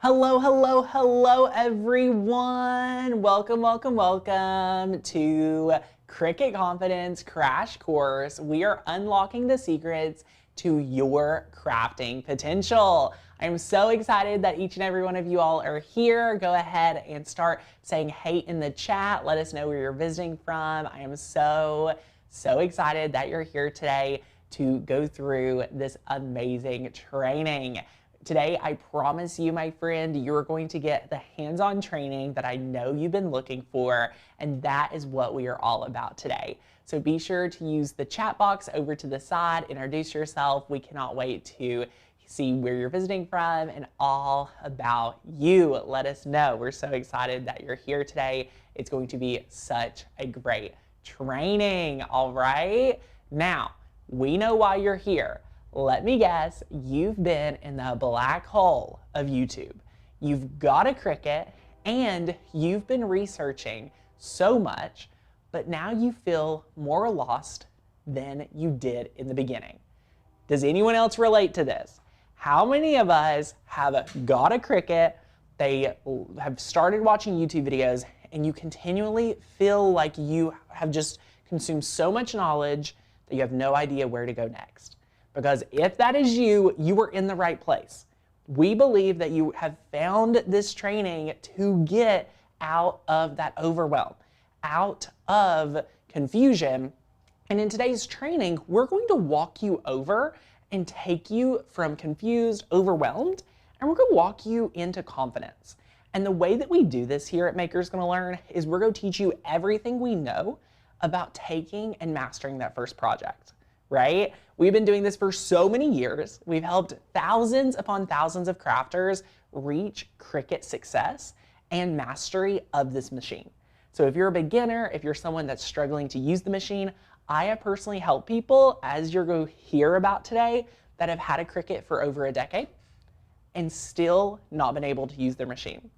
Hello, hello, hello, everyone. Welcome to Cricut Confidence Crash Course. We are unlocking the secrets to your crafting potential. I'm so excited that each and every one of you all are here. Go ahead and start saying hey in the chat. Let us know where you're visiting from. I am so excited that you're here today to go through this amazing training. Today, I promise you, my friend, you're going to get the hands-on training that I know you've been looking for, and that is what we are all about today. So be sure to use the chat box over to the side, introduce yourself. We cannot wait to see where you're visiting from and all about you. Let us know. We're so excited that you're here today. It's going to be such a great training, all right? Now, we know why you're here. Let me guess, you've been in the black hole of YouTube. You've got a Cricut and you've been researching so much, but now you feel more lost than you did in the beginning. Does anyone else relate to this? How many of us have got a Cricut, they have started watching YouTube videos, and you continually feel like you have just consumed so much knowledge that you have no idea where to go next? Because if that is you, you are in the right place. We believe that you have found this training to get out of that overwhelm, out of confusion. And in today's training, we're going to walk you over and take you from confused, overwhelmed, and we're going to walk you into confidence. And the way that we do this here at Maker's Gonna Learn is we're going to teach you everything we know about taking and mastering that first project. Right? We've been doing this for so many years. We've helped thousands upon thousands of crafters reach Cricut success and mastery of this machine. So if you're a beginner, if you're someone that's struggling to use the machine, I have personally helped people, as you're going to hear about today, that have had a Cricut for over a decade and still not been able to use their machine.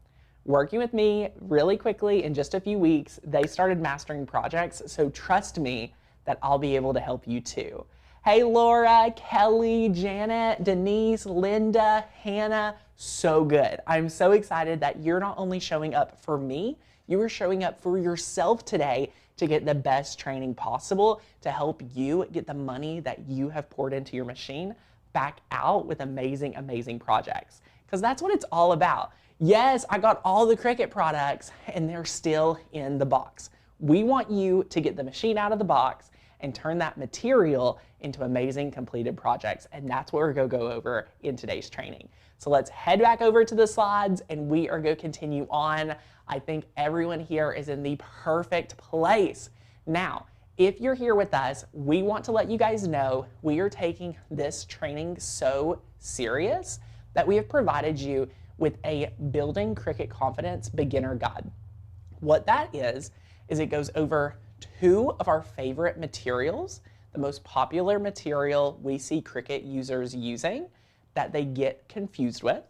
Working with me really quickly in just a few weeks, they started mastering projects. So trust me, that I'll be able to help you too. Hey, Laura, Kelly, Janet, Denise, Linda, Hannah, so good. I'm so excited that you're not only showing up for me, you are showing up for yourself today to get the best training possible to help you get the money that you have poured into your machine back out with amazing, amazing projects. Because that's what it's all about. Yes, I got all the Cricut products and they're still in the box. We want you to get the machine out of the box and turn that material into amazing completed projects. And that's what we're gonna go over in today's training. So let's head back over to the slides and we are gonna continue on. I think everyone here is in the perfect place. Now, if you're here with us, we want to let you guys know we are taking this training so serious that we have provided you with a Building Cricut Confidence Beginner Guide. What that is it goes over two of our favorite materials, the most popular material we see Cricut users using that they get confused with.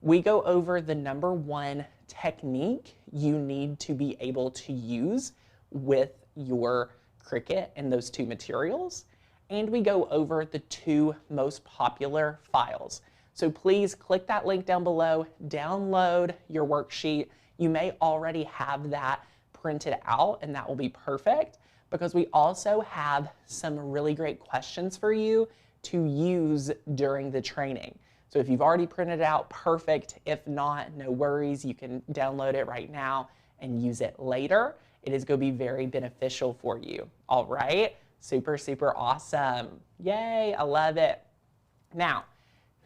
We go over the #1 technique you need to be able to use with your Cricut and those two materials. And we go over the two most popular files. So please click that link down below, download your worksheet. You may already have that printed out and that will be perfect, because we also have some really great questions for you to use during the training. So if you've already printed it out, perfect. If not, no worries. You can download it right now and use it later. It is going to be very beneficial for you. All right. Super, super awesome. Yay. I love it. Now,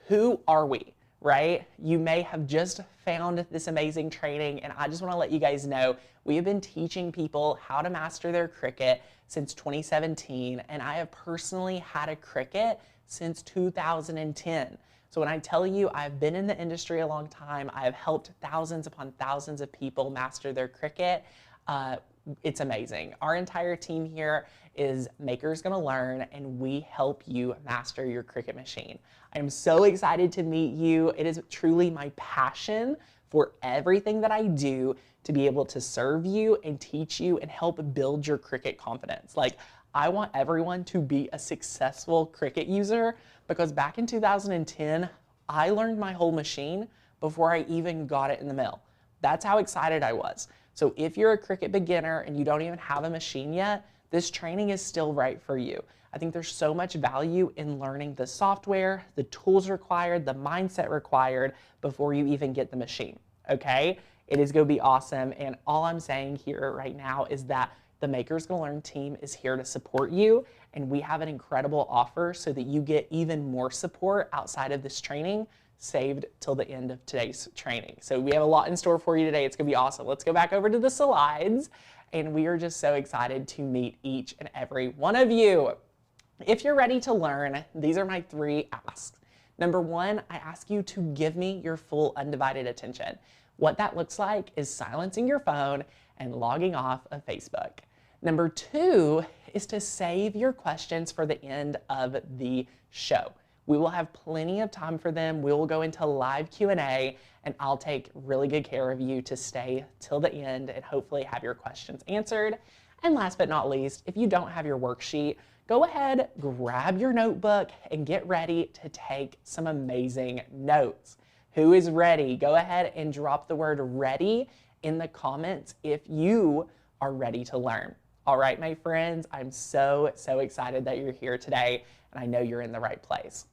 who are we? Right? You may have just found this amazing training, and I just want to let you guys know we have been teaching people how to master their Cricut since 2017, and I have personally had a Cricut since 2010. So when I tell you I've been in the industry a long time, I have helped thousands upon thousands of people master their Cricut, it's amazing. Our entire team here is Maker's Gonna Learn, and we help you master your Cricut machine. I am so excited to meet you. It is truly my passion for everything that I do to be able to serve you and teach you and help build your Cricut confidence. Like, I want everyone to be a successful Cricut user, because back in 2010, I learned my whole machine before I even got it in the mail. That's how excited I was. So if you're a Cricut beginner and you don't even have a machine yet, this training is still right for you. I think there's so much value in learning the software, the tools required, the mindset required before you even get the machine, okay? It is gonna be awesome, and all I'm saying here right now is that the Makers Gonna Learn team is here to support you, and we have an incredible offer so that you get even more support outside of this training saved till the end of today's training. So we have a lot in store for you today. It's gonna be awesome. Let's go back over to the slides, and we are just so excited to meet each and every one of you. If you're ready to learn, these are my 3 asks. Number 1, I ask you to give me your full undivided attention. What that looks like is silencing your phone and logging off of Facebook. Number 2 is to save your questions for the end of the show. We will have plenty of time for them. We will go into live Q&A, and I'll take really good care of you to stay till the end and hopefully have your questions answered. And last but not least, if you don't have your worksheet, go ahead, grab your notebook, and get ready to take some amazing notes. Who is ready? Go ahead and drop the word ready in the comments if you are ready to learn. All right, my friends, I'm so excited that you're here today, and I know you're in the right place.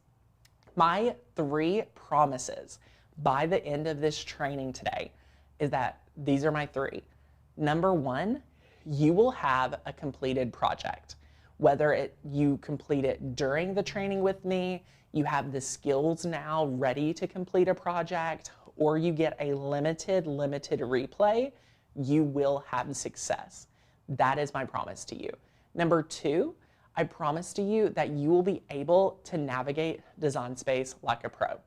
My 3 promises by the end of this training today is that these are my 3. Number 1, you will have a completed project. Whether you complete it during the training with me, you have the skills now ready to complete a project, or you get a limited replay, you will have success. That is my promise to you. Number 2, I promise to you that you will be able to navigate Design Space like a pro.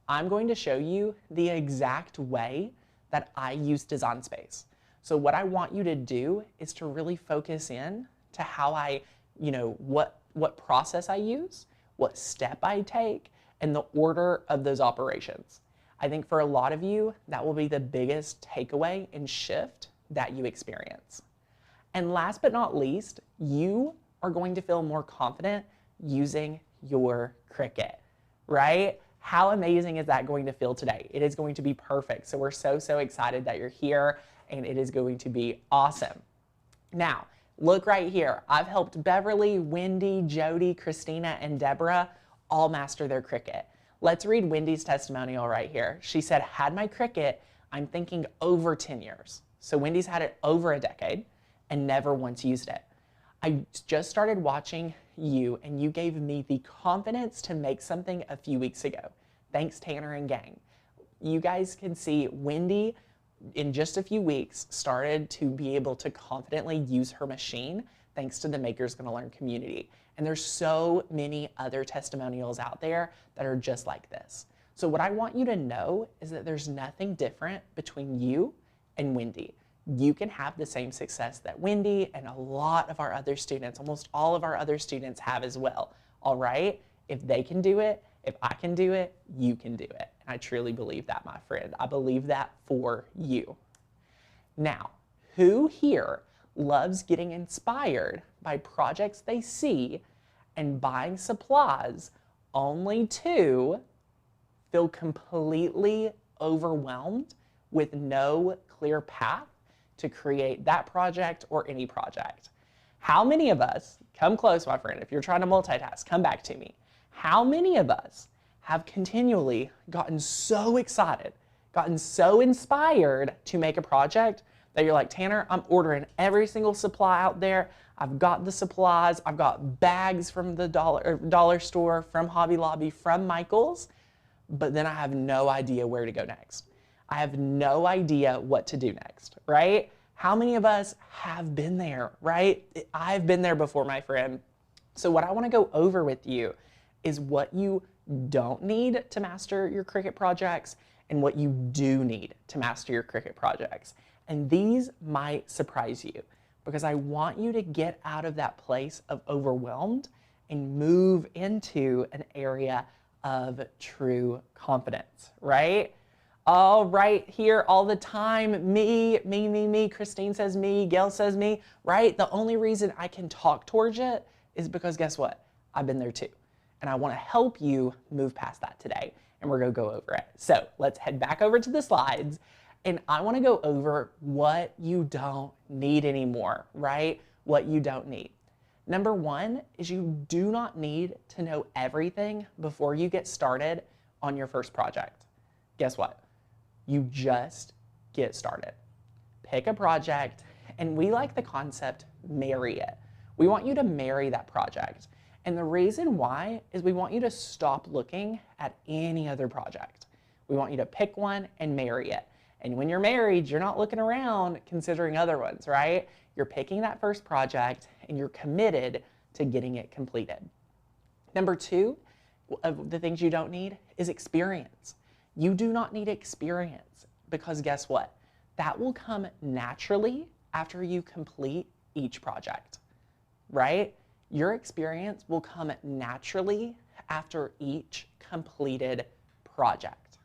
I'm going to show you the exact way that I use Design Space. So what I want you to do is to really focus in to how I, what process I use, what step I take, and the order of those operations. I think for a lot of you, that will be the biggest takeaway and shift that you experience. And last but not least, you are going to feel more confident using your Cricut, right? How amazing is that going to feel today? It is going to be perfect. So we're so excited that you're here, and it is going to be awesome. Now, look right here. I've helped Beverly, Wendy, Jody, Christina, and Deborah all master their Cricut. Let's read Wendy's testimonial right here. She said, had my Cricut, I'm thinking over 10 years. So Wendy's had it over a decade and never once used it. I just started watching you, and you gave me the confidence to make something a few weeks ago. Thanks, Tanner and gang. You guys can see Wendy, in just a few weeks, started to be able to confidently use her machine thanks to the Makers Gonna Learn community. And there's so many other testimonials out there that are just like this. So what I want you to know is that there's nothing different between you and Wendy. You can have the same success that Wendy and a lot of our other students, almost all of our other students have as well, all right? If they can do it, if I can do it, you can do it. And I truly believe that, my friend. I believe that for you. Now, who here loves getting inspired by projects they see and buying supplies only to feel completely overwhelmed with no clear path to create that project or any project? How many of us, come close, my friend, if you're trying to multitask, come back to me. How many of us have continually gotten so excited, gotten so inspired to make a project that you're like, Tanner, I'm ordering every single supply out there. I've got the supplies. I've got bags from the dollar store, from Hobby Lobby, from Michael's, but then I have no idea where to go next. I have no idea what to do next, right? How many of us have been there, right? I've been there before, my friend. So what I want to go over with you is what you don't need to master your Cricut projects and what you do need to master your Cricut projects. And these might surprise you because I want you to get out of that place of overwhelmed and move into an area of true confidence, right? All right, here all the time, me, Christine says me, Gail says me, right? The only reason I can talk towards it is because guess what? I've been there too. And I wanna help you move past that today. and we're gonna go over it. So let's head back over to the slides, and I wanna go over what you don't need anymore, right? What you don't need. Number one is you do not need to know everything before you get started on your first project. Guess what? You just get started. Pick a project, and we like the concept, marry it. We want you to marry that project. And the reason why is we want you to stop looking at any other project. We want you to pick one and marry it. And when you're married, you're not looking around considering other ones, right? You're picking that first project and you're committed to getting it completed. Number two of the things you don't need is experience. You do not need experience because guess what? That will come naturally after you complete each project, right? Your experience will come naturally after each completed project.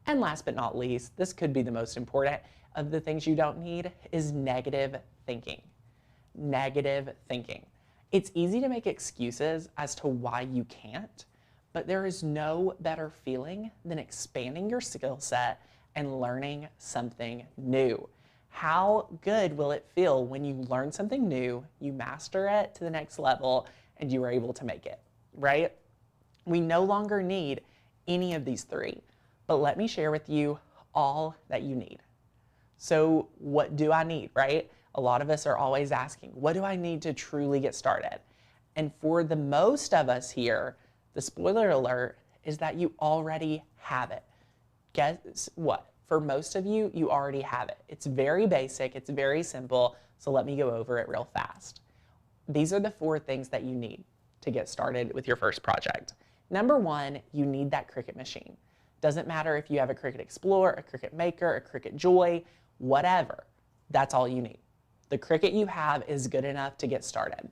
And last but not least, this could be the most important of the things you don't need, is negative thinking. Negative thinking. It's easy to make excuses as to why you can't, but there is no better feeling than expanding your skill set and learning something new. How good will it feel when you learn something new, you master it to the next level, and you are able to make it, right? We no longer need any of these three, but let me share with you all that you need. So what do I need, right? A lot of us are always asking, what do I need to truly get started? And for the most of us here, the spoiler alert is that you already have it. Guess what? For most of you, you already have it. It's very basic, it's very simple, so let me go over it real fast. These are the 4 things that you need to get started with your first project. Number one, you need that Cricut machine. Doesn't matter if you have a Cricut Explorer, a Cricut Maker, a Cricut Joy, whatever. That's all you need. The Cricut you have is good enough to get started.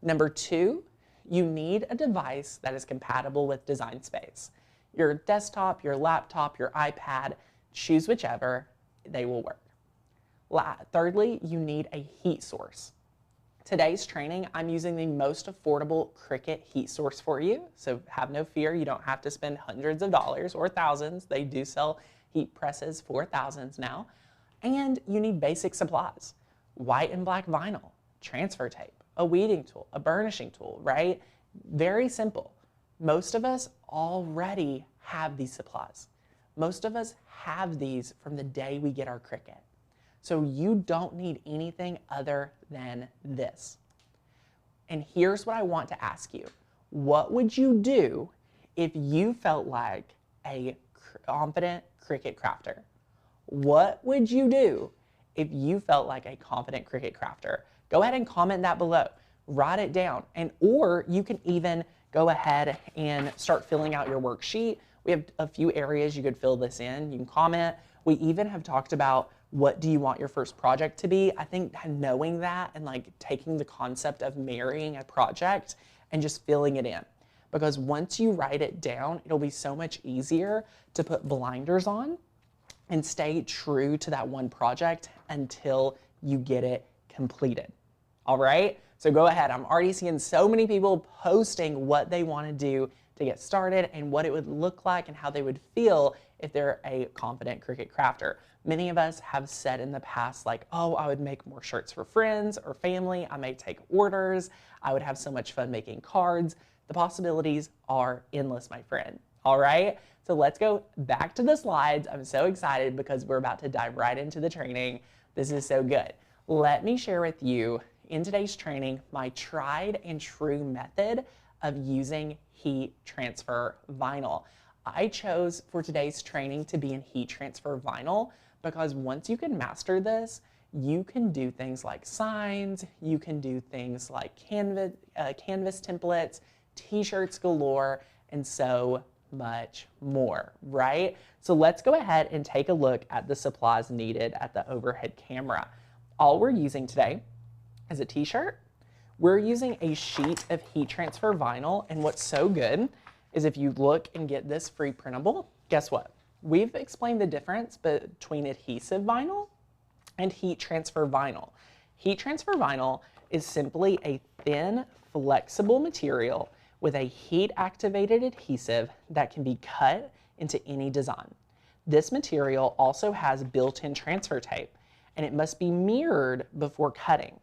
Number 2, you need a device that is compatible with Design Space. Your desktop, your laptop, your iPad, choose whichever, they will work. Thirdly, you need a heat source. Today's training, I'm using the most affordable Cricut heat source for you, so have no fear, you don't have to spend hundreds of dollars or thousands. They do sell heat presses for thousands now. And you need basic supplies. White and black vinyl, transfer tape, a weeding tool, a burnishing tool, right? Very simple. Most of us already have these supplies. Most of us have these from the day we get our Cricut. So you don't need anything other than this. And here's what I want to ask you. What would you do if you felt like a confident Cricut crafter? What would you do if you felt like a confident Cricut crafter? Go ahead and comment that below. Write it down. Or you can even go ahead and start filling out your worksheet. We have a few areas you could fill this in. You can comment. We even have talked about what do you want your first project to be. I think knowing that and like taking the concept of marrying a project and just filling it in. Because once you write it down, it'll be so much easier to put blinders on and stay true to that one project until you get it completed. All right? So go ahead. I'm already seeing so many people posting what they want to do to get started and what it would look like and how they would feel if they're a confident Cricut crafter. Many of us have said in the past like, oh, I would make more shirts for friends or family. I may take orders. I would have so much fun making cards. The possibilities are endless, my friend. All right, so let's go back to the slides. I'm so excited because we're about to dive right into the training. This is so good. Let me share with you in today's training my tried and true method of using heat transfer vinyl. I chose for today's training to be in heat transfer vinyl because once you can master this, you can do things like signs, you can do things like canvas templates, t-shirts galore, and so much more, right? So let's go ahead and take a look at the supplies needed at the overhead camera. All we're using today is a t-shirt. We're using a sheet of heat transfer vinyl, and what's so good is if you look and get this free printable, guess what? We've explained the difference between adhesive vinyl and heat transfer vinyl. Heat transfer vinyl is simply a thin, flexible material with a heat-activated adhesive that can be cut into any design. This material also has built-in transfer tape, and it must be mirrored before cutting.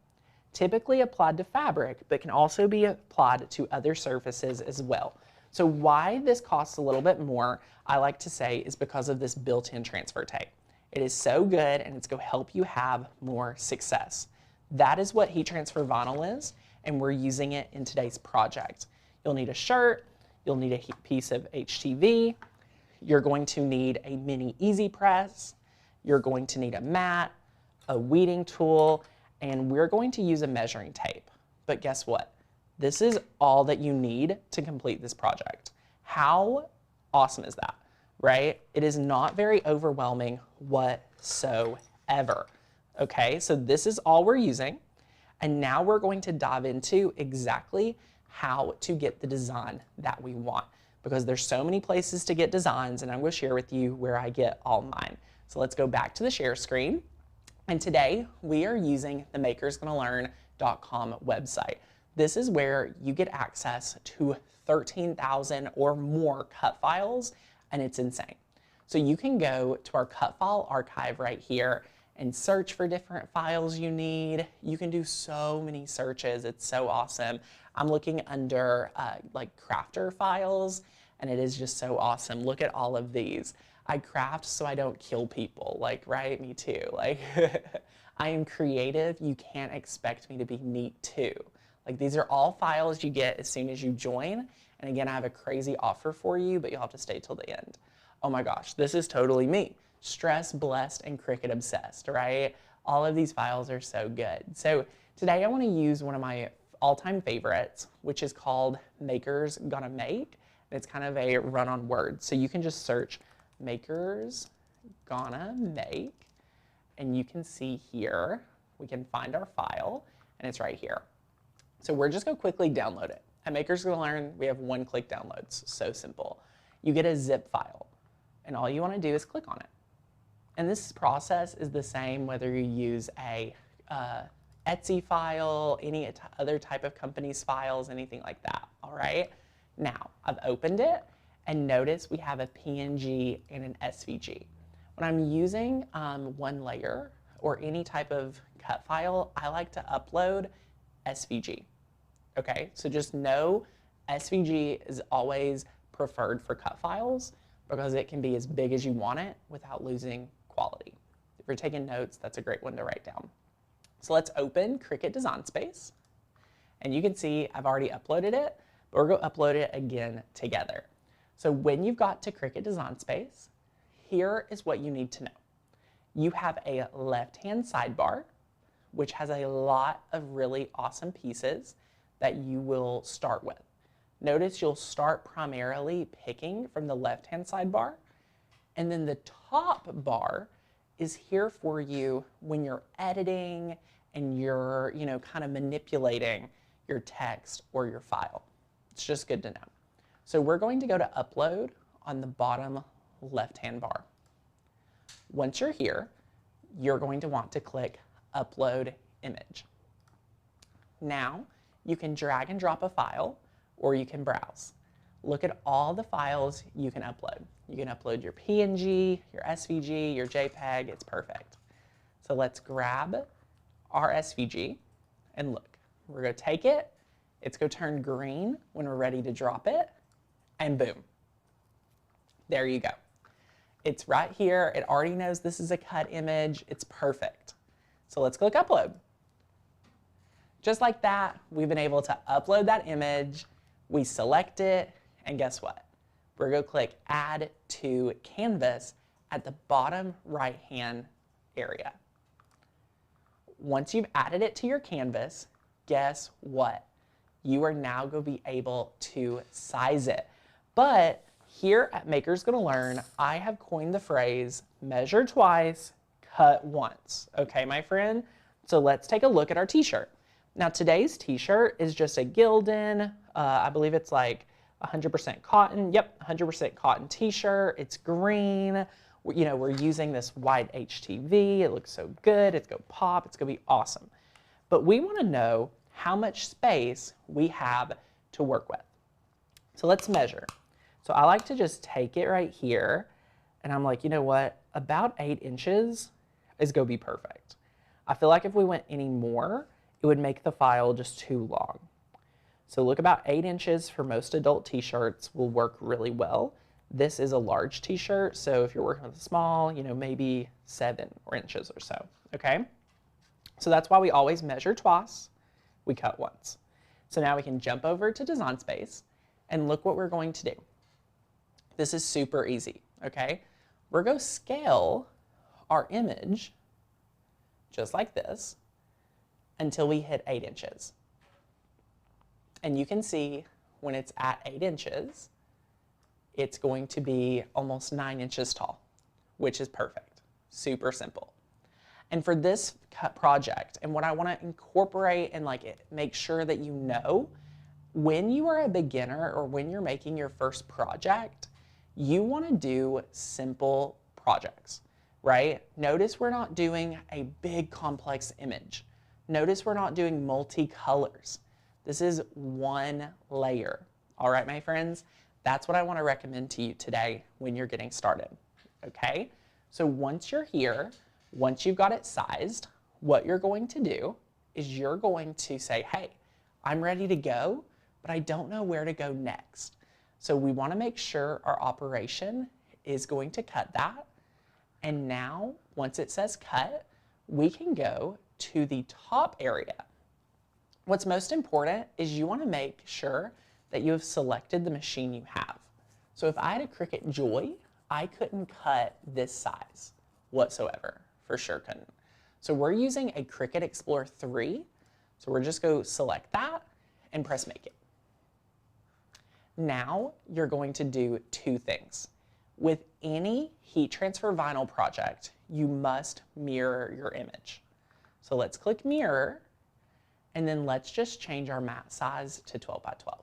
Typically applied to fabric, but can also be applied to other surfaces as well. So why this costs a little bit more, I like to say, is because of this built-in transfer tape. It is so good, and it's going to help you have more success. That is what heat transfer vinyl is, and we're using it in today's project. You'll need a shirt, you'll need a piece of HTV, you're going to need a mini easy press, you're going to need a mat, a weeding tool, and we're going to use a measuring tape. But guess what? This is all that you need to complete this project. How awesome is that, right? It is not very overwhelming whatsoever. Okay, so this is all we're using. And now we're going to dive into exactly how to get the design that we want, because there's so many places to get designs, and I'm going to share with you where I get all mine. So let's go back to the share screen. And today we are using the makersgonnalearn.com website. This is where you get access to 13,000 or more cut files, and it's insane. So you can go to our cut file archive right here and search for different files you need. You can do so many searches. It's so awesome. I'm looking under like crafter files, and it is just so awesome. Look at all of these. I craft so I don't kill people, like, right? Me too. Like, I am creative. You can't expect me to be neat too. Like, these are all files you get as soon as you join. And again, I have a crazy offer for you, but you'll have to stay till the end. Oh my gosh, this is totally me. Stress, blessed, and Cricut obsessed, right? All of these files are so good. So today I want to use one of my all-time favorites, which is called Makers Gonna Make. It's kind of a run on words. So you can just search Makers Gonna Make, and you can see here, we can find our file, and it's right here. So we're just gonna quickly download it. At Makers Gonna Learn, we have one-click downloads, so simple. You get a zip file, and all you wanna do is click on it. And this process is the same whether you use a Etsy file, any other type of company's files, anything like that, all right? Now, I've opened it, and notice we have a PNG and an SVG. When I'm using one layer or any type of cut file, I like to upload SVG, okay? So just know SVG is always preferred for cut files because it can be as big as you want it without losing quality. If you're taking notes, that's a great one to write down. So let's open Cricut Design Space. And you can see I've already uploaded it, but we're going to upload it again together. So when you've got to Cricut Design Space, here is what you need to know. You have a left-hand sidebar, which has a lot of really awesome pieces that you will start with. Notice you'll start primarily picking from the left-hand sidebar, and then the top bar is here for you when you're editing and you're, kind of manipulating your text or your file. It's just good to know. So we're going to go to Upload on the bottom left-hand bar. Once you're here, you're going to want to click Upload Image. Now, you can drag and drop a file, or you can browse. Look at all the files you can upload. You can upload your PNG, your SVG, your JPEG, it's perfect. So let's grab our SVG and look. We're gonna take it, it's gonna turn green when we're ready to drop it, and boom. There you go. It's right here, it already knows this is a cut image, it's perfect. So let's click Upload. Just like that, we've been able to upload that image, we select it, and guess what? We're going to click Add to Canvas at the bottom right-hand area. Once you've added it to your canvas, guess what? You are now going to be able to size it. But here at Makers Gonna Learn, I have coined the phrase, measure twice, cut once. Okay, my friend? So let's take a look at our t-shirt. Now today's t-shirt is just a Gildan, I believe it's like 100% cotton. Yep, 100% cotton t-shirt. It's green. We're using this white HTV. It looks so good. It's going to pop. It's going to be awesome. But we want to know how much space we have to work with. So let's measure. So I like to just take it right here, and I'm like, you know what? About 8 inches is gonna be perfect. I feel like if we went any more, it would make the file just too long. So look, about 8 inches for most adult t-shirts will work really well. This is a large t-shirt, so if you're working with a small, you know, maybe 7 inches or so, okay? So that's why we always measure twice, we cut once. So now we can jump over to Design Space and look what we're going to do. This is super easy, okay? We're going to scale our image just like this until we hit 8 inches. And you can see when it's at 8 inches, it's going to be almost 9 inches tall, which is perfect. Super simple. And for this project, and what I want to incorporate and make sure that you know, when you are a beginner or when you're making your first project, you want to do simple projects, right? Notice we're not doing a big complex image. Notice we're not doing multi-colors. This is one layer. All right, my friends, that's what I want to recommend to you today when you're getting started, okay? So once you're here, once you've got it sized, what you're going to do is you're going to say, hey, I'm ready to go, but I don't know where to go next. So we want to make sure our operation is going to cut that. And now, once it says cut, we can go to the top area. What's most important is you want to make sure that you have selected the machine you have. So if I had a Cricut Joy, I couldn't cut this size whatsoever, for sure couldn't. So we're using a Cricut Explorer 3, so we're just going to select that and press Make It. Now you're going to do 2 things. With any heat transfer vinyl project, you must mirror your image. So let's click Mirror, and then let's just change our mat size to 12 by 12.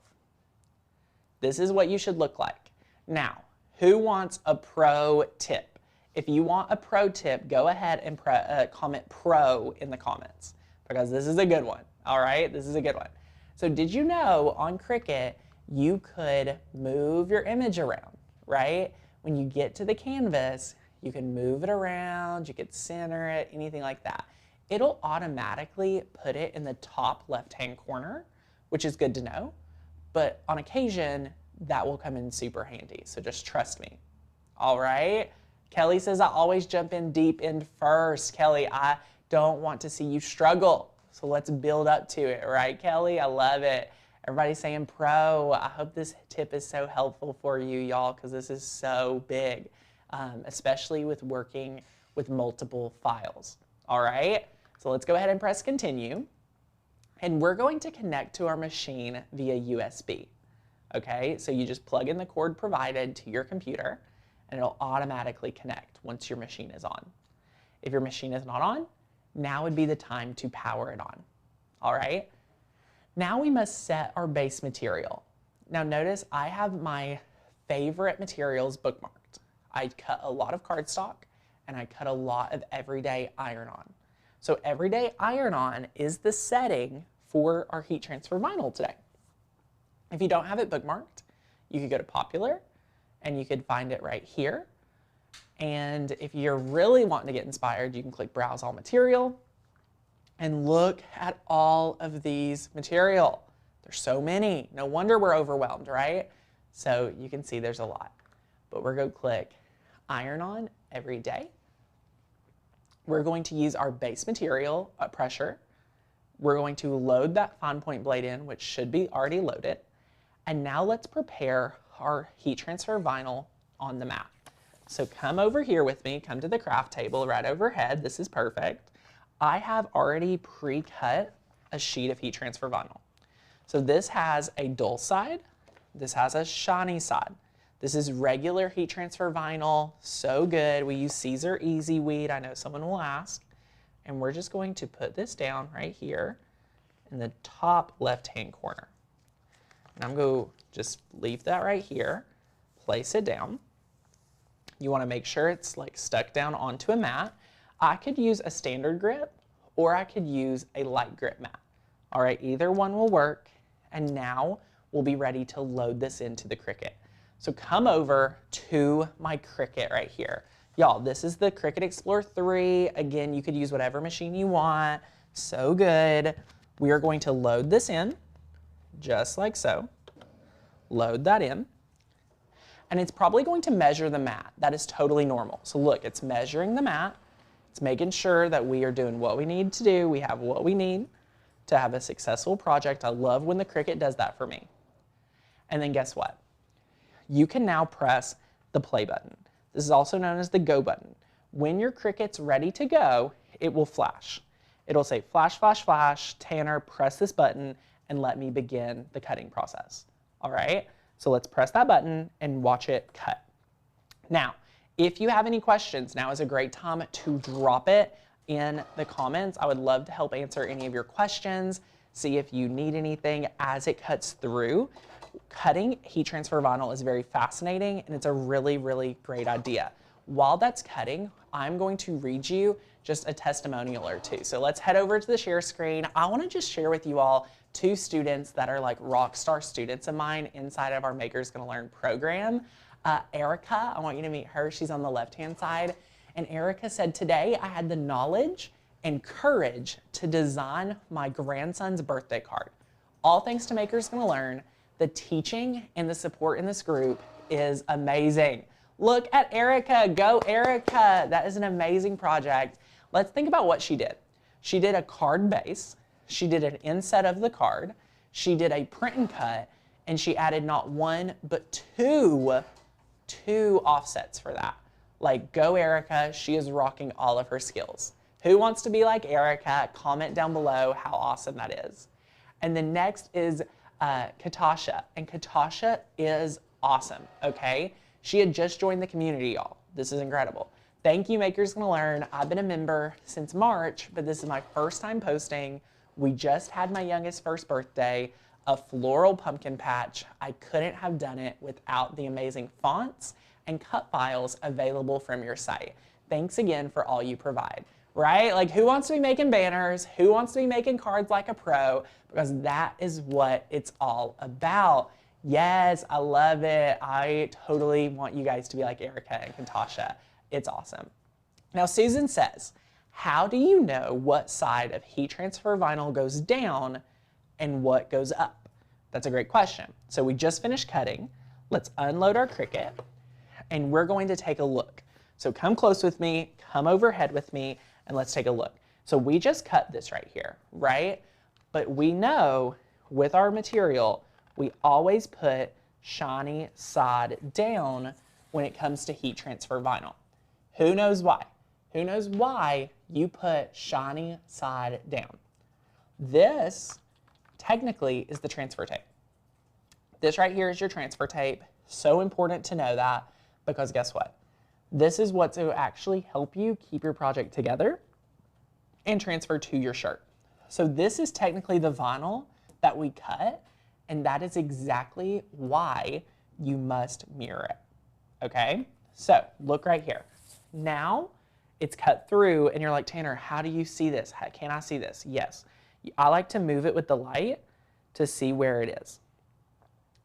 This is what you should look like. Now, who wants a pro tip? If you want a pro tip, go ahead and comment pro in the comments, because this is a good one, all right? This is a good one. So did you know on Cricut, you could move your image around, right? When you get to the canvas, you can move it around, you could center it, anything like that. It'll automatically put it in the top left-hand corner, which is good to know, but on occasion, that will come in super handy, so just trust me. All right? Kelly says, I always jump in deep end first. Kelly, I don't want to see you struggle, so let's build up to it, right, Kelly? I love it. Everybody's saying pro. I hope this tip is so helpful for you, y'all, because this is so big, especially with working with multiple files. All right? So let's go ahead and press continue. And we're going to connect to our machine via USB. Okay, so you just plug in the cord provided to your computer and it'll automatically connect once your machine is on. If your machine is not on, now would be the time to power it on. All right, now we must set our base material. Now notice I have my favorite materials bookmarked. I cut a lot of cardstock and I cut a lot of everyday iron-on. So everyday iron-on is the setting for our heat transfer vinyl today. If you don't have it bookmarked, you could go to Popular and you could find it right here. And if you're really wanting to get inspired, you can click Browse All Material and look at all of these material. There's so many. No wonder we're overwhelmed, right? So you can see there's a lot. But we're going to click Iron-On Everyday. We're going to use our base material pressure. We're going to load that fine point blade in, which should be already loaded. And now let's prepare our heat transfer vinyl on the mat. So come over here with me, come to the craft table right overhead. This is perfect. I have already pre-cut a sheet of heat transfer vinyl. So this has a dull side. This has a shiny side. This is regular heat transfer vinyl, so good. We use Caesar Easy Weed, I know someone will ask. And we're just going to put this down right here in the top left-hand corner. And I'm going to just leave that right here, place it down. You want to make sure it's like stuck down onto a mat. I could use a standard grip or I could use a light grip mat. All right, either one will work. And now we'll be ready to load this into the Cricut. So come over to my Cricut right here. Y'all, this is the Cricut Explore 3. Again, you could use whatever machine you want. So good. We are going to load this in, just like so. Load that in. And it's probably going to measure the mat. That is totally normal. So look, it's measuring the mat. It's making sure that we are doing what we need to do. We have what we need to have a successful project. I love when the Cricut does that for me. And then guess what? You can now press the play button. This is also known as the go button. When your Cricut's ready to go, it will flash. It'll say flash, flash, flash, Tanner, press this button and let me begin the cutting process. All right, so let's press that button and watch it cut. Now, if you have any questions, now is a great time to drop it in the comments. I would love to help answer any of your questions, see if you need anything as it cuts through. Cutting heat transfer vinyl is very fascinating and it's a really, really great idea. While that's cutting, I'm going to read you just a testimonial or two. So let's head over to the share screen. I want to just share with you all 2 students that are like rock star students of mine inside of our Makers Gonna Learn program. Erica, I want you to meet her. She's on the left-hand side. And Erica said, today I had the knowledge and courage to design my grandson's birthday card. All thanks to Makers Gonna Learn. The teaching and the support in this group is amazing. Look at Erica, go Erica. That is an amazing project. Let's think about what she did. She did a card base, she did an inset of the card, she did a print and cut, and she added not 1, but two offsets for that. Like, go Erica, she is rocking all of her skills. Who wants to be like Erica? Comment down below how awesome that is. And then next is Katasha, and Katasha is awesome, okay? She had just joined the community, y'all. This is incredible. Thank you, Makers Gonna Learn. I've been a member since March, but this is my first time posting. We just had my youngest first birthday, a floral pumpkin patch. I couldn't have done it without the amazing fonts and cut files available from your site. Thanks again for all you provide. Right? Like, who wants to be making banners? Who wants to be making cards like a pro? Because that is what it's all about. Yes, I love it. I totally want you guys to be like Erica and Katasha. It's awesome. Now, Susan says, how do you know what side of heat transfer vinyl goes down and what goes up? That's a great question. So we just finished cutting. Let's unload our Cricut and we're going to take a look. So come close with me, come overhead with me, and let's take a look. So we just cut this right here, right? But we know with our material, we always put shiny side down when it comes to heat transfer vinyl. Who knows why? Who knows why you put shiny side down? This technically is the transfer tape. This right here is your transfer tape. So important to know that because guess what? This is what's going to actually help you keep your project together and transfer to your shirt. So this is technically the vinyl that we cut, and that is exactly why you must mirror it, okay? So look right here. Now it's cut through and you're like, Tanner, how do you see this? How can I see this? Yes, I like to move it with the light to see where it is.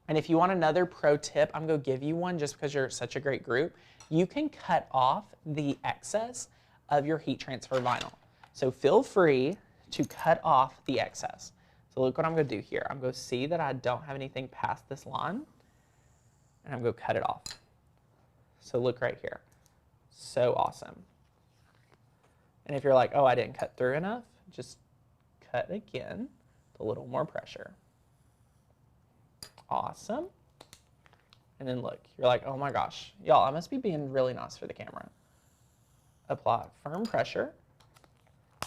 And if you want another pro tip, I'm gonna give you one just because you're such a great group. You can cut off the excess of your heat transfer vinyl. So feel free to cut off the excess. So look what I'm gonna do here. I'm gonna see that I don't have anything past this line and I'm gonna cut it off. So look right here. So awesome. And if you're like, oh, I didn't cut through enough, just cut again with a little more pressure. Awesome. And then look, you're like, oh my gosh, y'all, I must be being really nice for the camera. Apply firm pressure.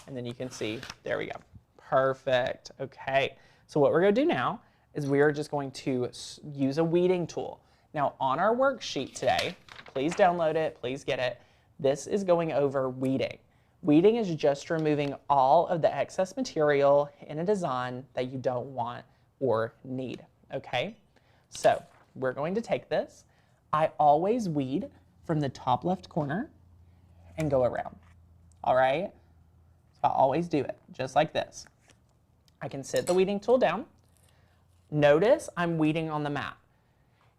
And then you can see, there we go. Perfect. Okay. So what we're going to do now is we are just going to use a weeding tool. Now on our worksheet today, please download it, please get it. This is going over weeding. Weeding is just removing all of the excess material in a design that you don't want or need, okay? So we're going to take this. I always weed from the top left corner and go around, all right? So I always do it just like this. I can sit the weeding tool down. Notice I'm weeding on the mat.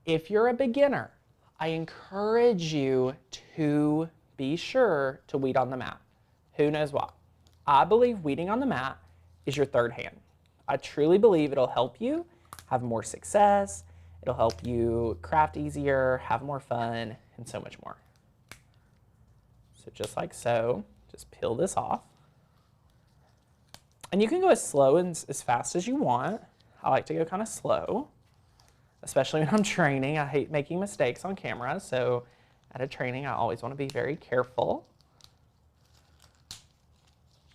If you're a beginner, I encourage you to be sure to weed on the mat. Who knows why? I believe weeding on the mat is your third hand. I truly believe it'll help you have more success. It'll help you craft easier, have more fun, and so much more. So just like so, just peel this off. And you can go as slow and as fast as you want. I like to go kind of slow, especially when I'm training. I hate making mistakes on camera, so at a training, I always want to be very careful.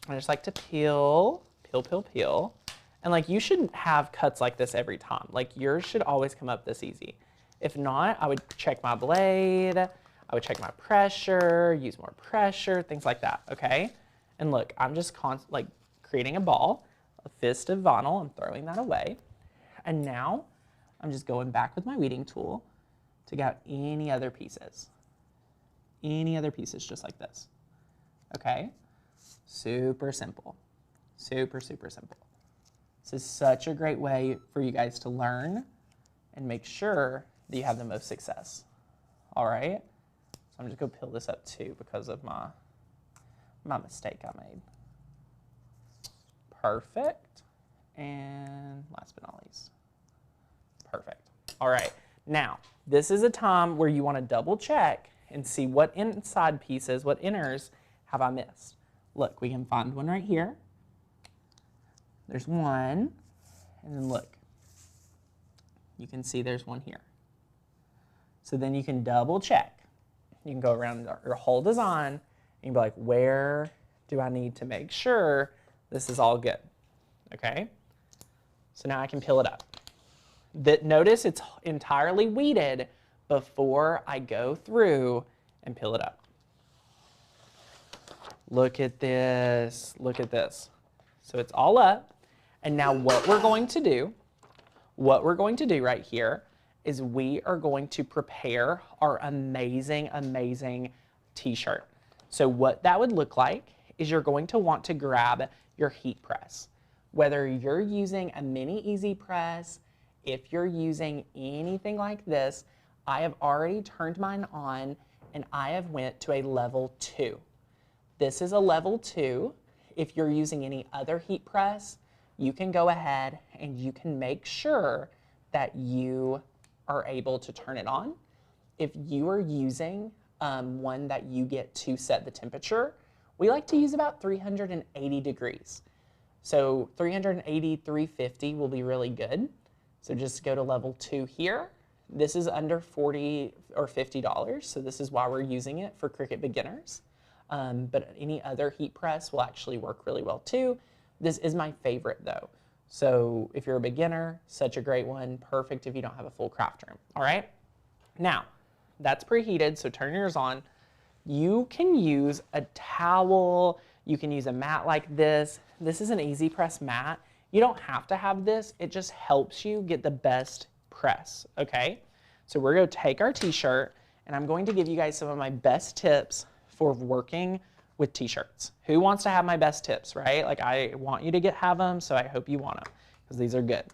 I just like to peel, peel, peel, peel. And like, you shouldn't have cuts like this every time. Like, yours should always come up this easy. If not, I would check my blade, I would check my pressure, use more pressure, things like that, okay? And look, I'm just like creating a ball, a fist of vinyl, I'm throwing that away. And now I'm just going back with my weeding tool to get out any other pieces. Any other pieces just like this, okay? Super simple, super, super simple. This is such a great way for you guys to learn and make sure that you have the most success. All right? So I'm just going to peel this up too because of my mistake I made. Perfect. And last but not least, perfect. All right. Now, this is a time where you want to double check and see what inside pieces, what inners have I missed. Look, we can find one right here. There's one, and then look, you can see there's one here. So then you can double check. You can go around your whole design, and you can be like, where do I need to make sure this is all good, okay? So now I can peel it up. Notice it's entirely weeded before I go through and peel it up. Look at this, look at this. So it's all up. And now what we're going to do right here is we are going to prepare our amazing, amazing t-shirt. So what that would look like is you're going to want to grab your heat press. Whether you're using a mini easy press, if you're using anything like this, I have already turned mine on and I have went to a level 2. This is a level 2. If you're using any other heat press, you can go ahead and you can make sure that you are able to turn it on. If you are using one that you get to set the temperature, we like to use about 380 degrees. So 380, 350 will be really good. So just go to level 2 here. This is under $40 or $50, so this is why we're using it for Cricut beginners. But any other heat press will actually work really well too. This is my favorite though. So if you're a beginner, such a great one. Perfect if you don't have a full craft room. All right. Now, that's preheated, so turn yours on. You can use a towel. You can use a mat like this. This is an easy press mat. You don't have to have this. It just helps you get the best press, okay? So we're going to take our t-shirt, and I'm going to give you guys some of my best tips for working with t-shirts. Who wants to have my best tips, right? Like, I want you to have them, so I hope you want them because these are good.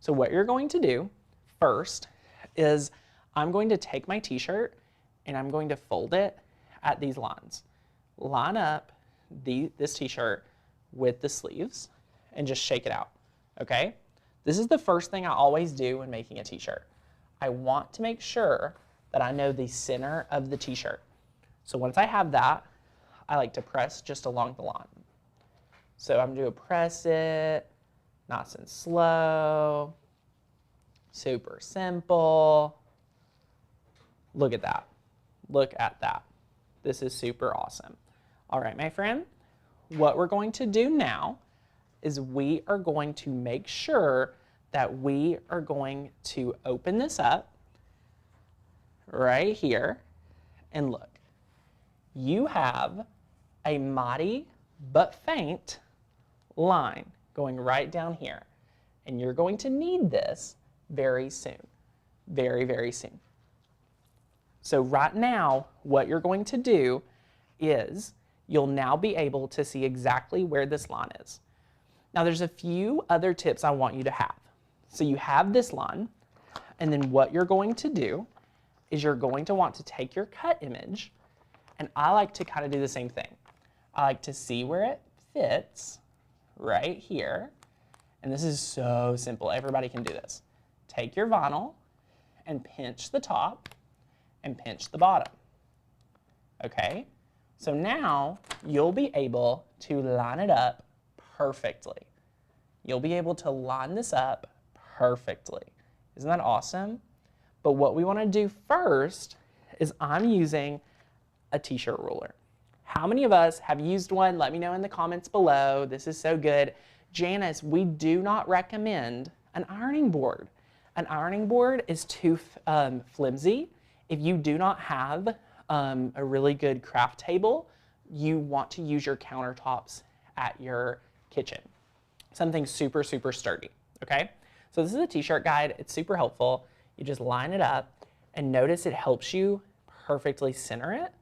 So what you're going to do first is I'm going to take my t-shirt and I'm going to fold it at these lines. Line up this t-shirt with the sleeves and just shake it out, okay? This is the first thing I always do when making a t-shirt. I want to make sure that I know the center of the t-shirt. So once I have that, I like to press just along the line. So I'm going to press it nice and slow, super simple. Look at that. Look at that. This is super awesome. All right, my friend, what we're going to do now is we are going to make sure that we are going to open this up right here. And look, you have a mighty but faint line going right down here. And you're going to need this very soon. Very, very soon. So right now, what you're going to do is you'll now be able to see exactly where this line is. Now there's a few other tips I want you to have. So you have this line, and then what you're going to do is you're going to want to take your cut image, and I like to kind of do the same thing. I like to see where it fits right here. And this is so simple. Everybody can do this. Take your vinyl and pinch the top and pinch the bottom. Okay? So now you'll be able to line it up perfectly. You'll be able to line this up perfectly. Isn't that awesome? But what we want to do first is I'm using a t-shirt ruler. How many of us have used one? Let me know in the comments below. This is so good. Janice, we do not recommend an ironing board. An ironing board is too flimsy. If you do not have a really good craft table, you want to use your countertops at your kitchen. Something super, super sturdy, okay? So this is a t-shirt guide. It's super helpful. You just line it up and notice it helps you perfectly center it.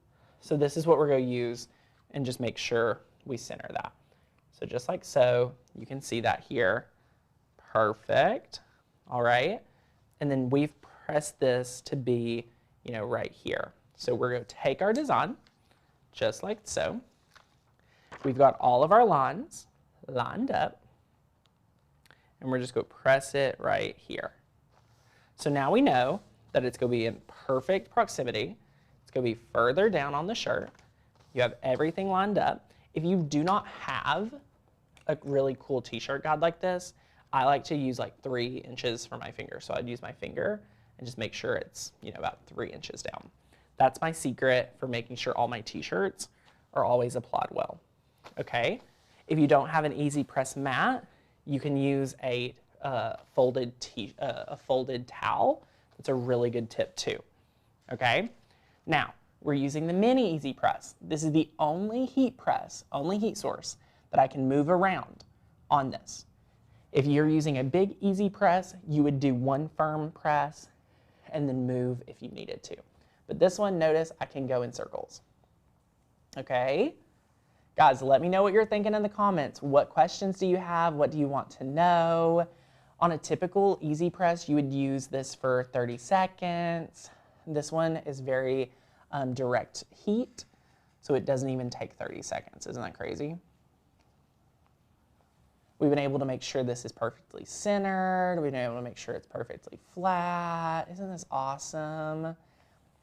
So this is what we're going to use and just make sure we center that. So just like so, you can see that here. Perfect. All right. And then we've pressed this to be, right here. So we're going to take our design just like so. We've got all of our lines lined up. And we're just going to press it right here. So now we know that it's going to be in perfect proximity. It's going to be further down on the shirt. You have everything lined up. If you do not have a really cool t-shirt guide like this, I like to use like 3 inches for my finger. So I'd use my finger and just make sure it's, about 3 inches down. That's my secret for making sure all my t-shirts are always applied well. Okay? If you don't have an easy press mat, you can use a folded towel. That's a really good tip too. Okay? Now, we're using the mini easy press. This is the only heat press, only heat source that I can move around on this. If you're using a big easy press, you would do one firm press and then move if you needed to. But this one, notice I can go in circles. Okay? Guys, let me know what you're thinking in the comments. What questions do you have? What do you want to know? On a typical easy press, you would use this for 30 seconds. This one is very direct heat, so it doesn't even take 30 seconds. Isn't that crazy? We've been able to make sure this is perfectly centered. We've been able to make sure it's perfectly flat. Isn't this awesome?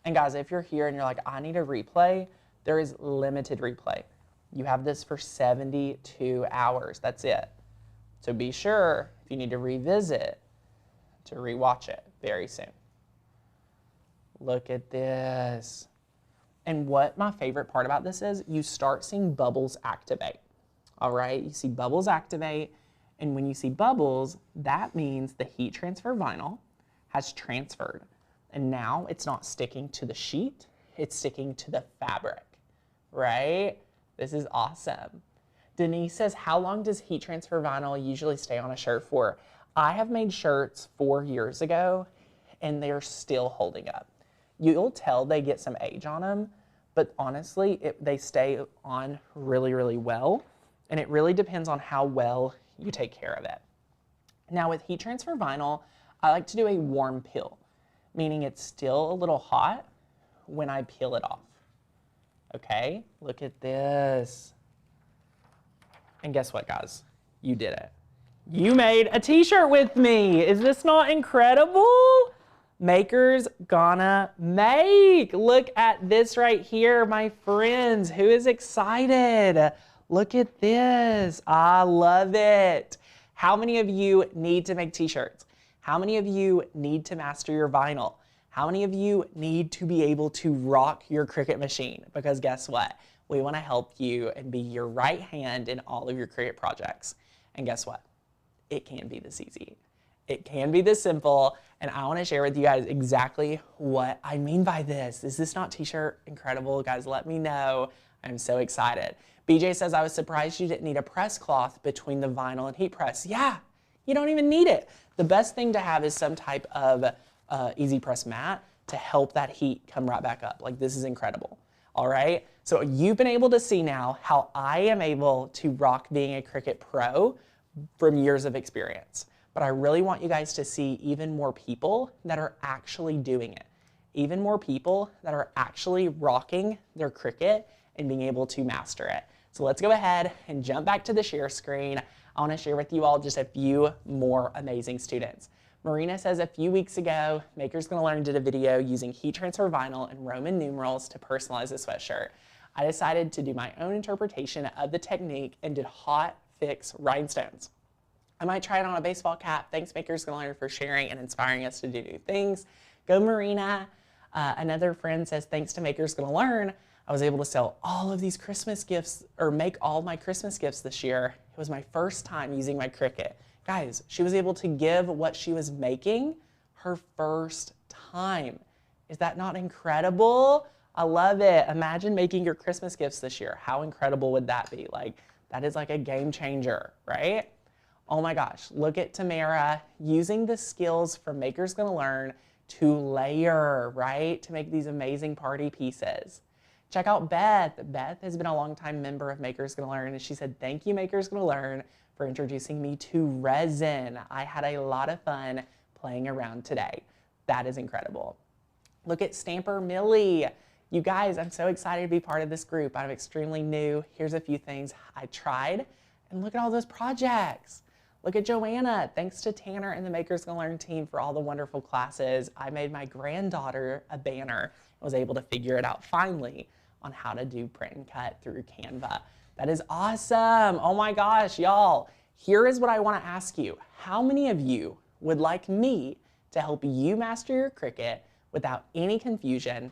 And guys, if you're here and you're like, I need a replay, there is limited replay. You have this for 72 hours. That's it. So be sure, if you need to revisit, to rewatch it very soon. Look at this. And what my favorite part about this is, you start seeing bubbles activate. All right, you see bubbles activate, and when you see bubbles, that means the heat transfer vinyl has transferred. And now it's not sticking to the sheet, it's sticking to the fabric, right? This is awesome. Denise says, how long does heat transfer vinyl usually stay on a shirt for? I have made shirts 4 years ago, and they're still holding up. You'll tell they get some age on them, but honestly, they stay on really, really well. And it really depends on how well you take care of it. Now with heat transfer vinyl, I like to do a warm peel, meaning it's still a little hot when I peel it off. Okay, look at this. And guess what, guys? You did it. You made a t-shirt with me. Is this not incredible? Makers gonna make. Look at this right here, my friends. Who is excited? Look at this. I love it. How many of you need to make t-shirts? How many of you need to master your vinyl? How many of you need to be able to rock your Cricut machine? Because guess what? We want to help you and be your right hand in all of your Cricut projects. And guess what? It can be this easy. It can be this simple. And I want to share with you guys exactly what I mean by this. Is this not t-shirt incredible? Guys, let me know. I'm so excited. BJ says, I was surprised you didn't need a press cloth between the vinyl and heat press. Yeah, you don't even need it. The best thing to have is some type of easy press mat to help that heat come right back up. Like, this is incredible. All right, so you've been able to see now how I am able to rock being a Cricut pro from years of experience. But but I really want you guys to see even more people that are actually doing it. Even more people that are actually rocking their Cricut and being able to master it. So let's go ahead and jump back to the share screen. I want to share with you all just a few more amazing students. Marina says a few weeks ago, Maker's Gonna Learn did a video using heat transfer vinyl and Roman numerals to personalize a sweatshirt. I decided to do my own interpretation of the technique and did hot fix rhinestones. I might try it on a baseball cap. Thanks Maker's Gonna Learn for sharing and inspiring us to do new things. Go Marina. Another friend says, thanks to Maker's Gonna Learn, I was able to sell all of these Christmas gifts or make all my Christmas gifts this year. It was my first time using my Cricut. Guys, she was able to give what she was making her first time. Is that not incredible? I love it. Imagine making your Christmas gifts this year. How incredible would that be? Like, that is like a game changer, right? Oh my gosh, look at Tamara using the skills from Maker's Gonna Learn to layer, right? To make these amazing party pieces. Check out Beth. Beth has been a longtime member of Maker's Gonna Learn, and she said, thank you, Maker's Gonna Learn, for introducing me to resin. I had a lot of fun playing around today. That is incredible. Look at Stamper Millie. You guys, I'm so excited to be part of this group. I'm extremely new. Here's a few things I tried, and look at all those projects. Look at Joanna. Thanks to Tanner and the Maker's Gonna Learn team for all the wonderful classes. I made my granddaughter a banner and was able to figure it out finally on how to do print and cut through Canva. That is awesome. Oh my gosh, y'all. Here is what I want to ask you. How many of you would like me to help you master your Cricut without any confusion,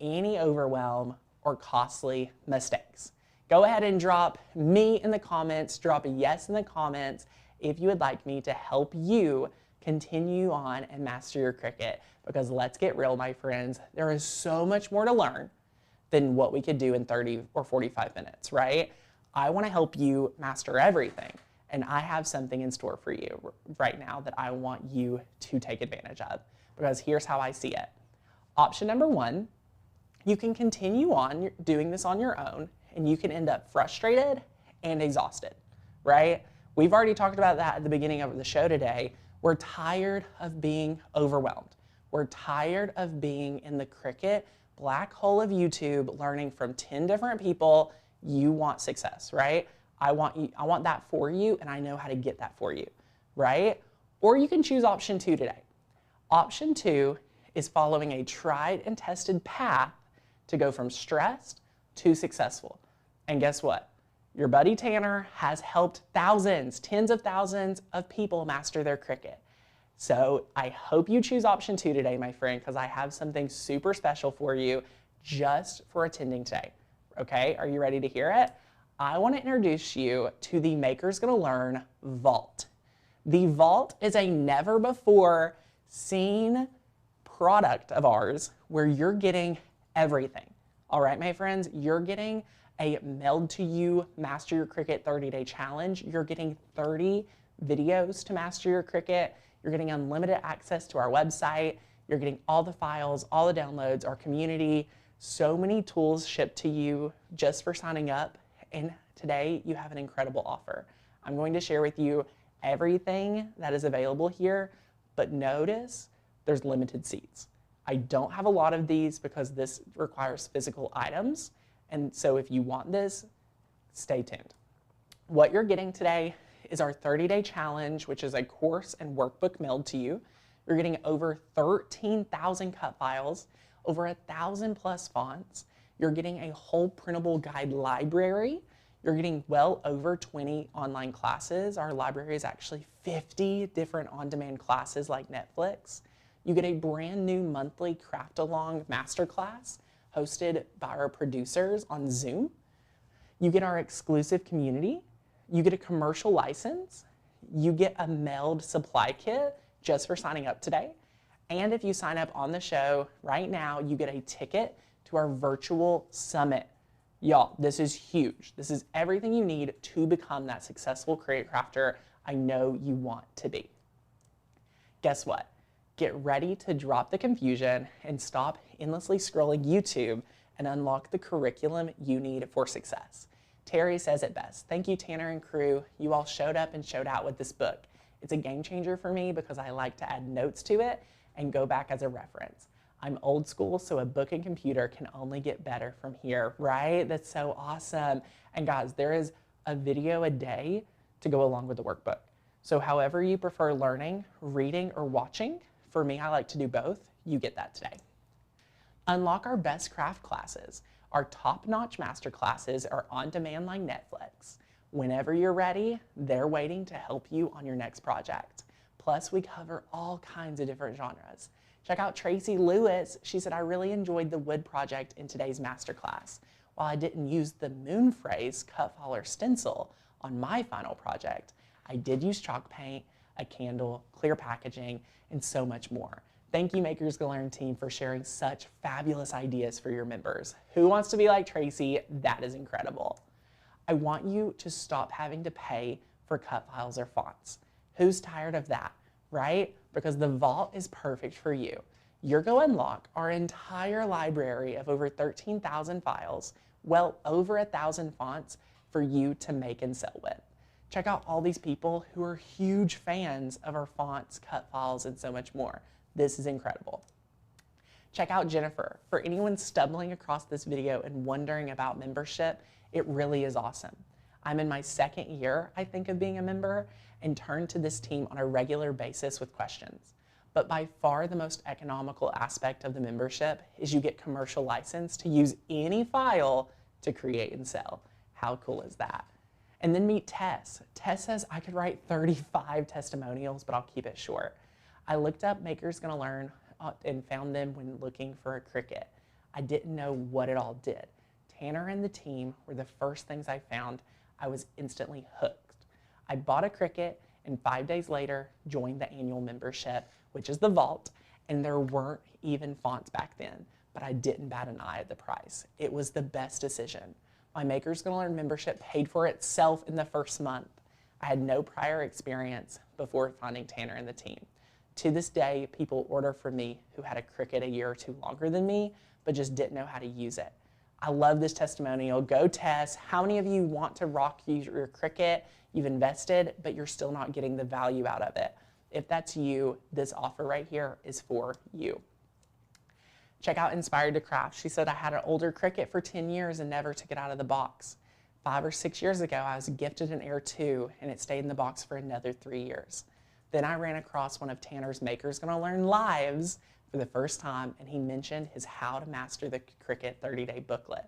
any overwhelm, or costly mistakes? Go ahead and drop me in the comments, drop a yes in the comments if you would like me to help you continue on and master your Cricut. Because let's get real, my friends, there is so much more to learn than what we could do in 30 or 45 minutes, right? I want to help you master everything, and I have something in store for you right now that I want you to take advantage of, because here's how I see it. Option number one, you can continue on doing this on your own, and you can end up frustrated and exhausted, right? We've already talked about that at the beginning of the show today. We're tired of being overwhelmed. We're tired of being in the Cricut black hole of YouTube, learning from 10 different people. You want success, right? I want that for you, and I know how to get that for you, right? Or you can choose option two today. Option two is following a tried and tested path to go from stressed to successful. And guess what? Your buddy Tanner has helped thousands, tens of thousands of people master their Cricut. So I hope you choose option two today, my friend, because I have something super special for you just for attending today. Okay, are you ready to hear it? I want to introduce you to the Maker's Gonna Learn Vault. The Vault is a never before seen product of ours where you're getting everything. All right, my friends, you're getting a Meld to You Master Your Cricut 30-day challenge. You're getting 30 videos to master your Cricut. You're getting unlimited access to our website. You're getting all the files, all the downloads, our community, so many tools shipped to you just for signing up. And today you have an incredible offer. I'm going to share with you everything that is available here, but notice there's limited seats. I don't have a lot of these because this requires physical items. And so if you want this, stay tuned. What you're getting today is our 30-day challenge, which is a course and workbook mailed to you. You're getting over 13,000 cut files, over 1,000 plus fonts. You're getting a whole printable guide library. You're getting well over 20 online classes. Our library is actually 50 different on-demand classes like Netflix. You get a brand new monthly craft-along masterclass hosted by our producers on Zoom. You get our exclusive community. You get a commercial license. You get a Meld supply kit just for signing up today. And if you sign up on the show right now, you get a ticket to our virtual summit. Y'all, this is huge. This is everything you need to become that successful Cricut crafter I know you want to be. Guess what? Get ready to drop the confusion and stop endlessly scrolling YouTube and unlock the curriculum you need for success. Terry says it best. Thank you, Tanner and crew. You all showed up and showed out with this book. It's a game changer for me because I like to add notes to it and go back as a reference. I'm old school, so a book and computer can only get better from here, right? That's so awesome. And guys, there is a video a day to go along with the workbook. So however you prefer learning, reading, or watching, for me, I like to do both. You get that today. Unlock our best craft classes. Our top-notch master classes are on demand like Netflix. Whenever you're ready, they're waiting to help you on your next project. Plus, we cover all kinds of different genres. Check out Tracy Lewis. She said, I really enjoyed the wood project in today's masterclass. While I didn't use the moon phrase, cut, file, or stencil on my final project, I did use chalk paint, a candle, clear packaging, and so much more. Thank you, Makers Gonna Learn team, for sharing such fabulous ideas for your members. Who wants to be like Tracy? That is incredible. I want you to stop having to pay for cut files or fonts. Who's tired of that, right? Because the vault is perfect for you. You're going to unlock our entire library of over 13,000 files, well over 1,000 fonts for you to make and sell with. Check out all these people who are huge fans of our fonts, cut files, and so much more. This is incredible. Check out Jennifer. For anyone stumbling across this video and wondering about membership, it really is awesome. I'm in my second year, I think, of being a member and turn to this team on a regular basis with questions. But by far the most economical aspect of the membership is you get commercial license to use any file to create and sell. How cool is that? And then meet Tess. Tess says I could write 35 testimonials, but I'll keep it short. I looked up Makers Gonna Learn and found them when looking for a Cricut. I didn't know what it all did. Tanner and the team were the first things I found. I was instantly hooked. I bought a Cricut and 5 days later joined the annual membership, which is the Vault, and there weren't even fonts back then, but I didn't bat an eye at the price. It was the best decision. My Makers Gonna Learn membership paid for itself in the first month. I had no prior experience before finding Tanner and the team. To this day, people order from me who had a Cricut a year or two longer than me, but just didn't know how to use it. I love this testimonial. Go Tess. How many of you want to rock your Cricut? You've invested, but you're still not getting the value out of it. If that's you, this offer right here is for you. Check out Inspired to Craft. She said, I had an older Cricut for 10 years and never took it out of the box. 5 or 6 years ago, I was gifted an Air 2 and it stayed in the box for another 3 years. Then I ran across one of Tanner's Makers Gonna Learn lives for the first time, and he mentioned his How to Master the Cricut 30-day booklet.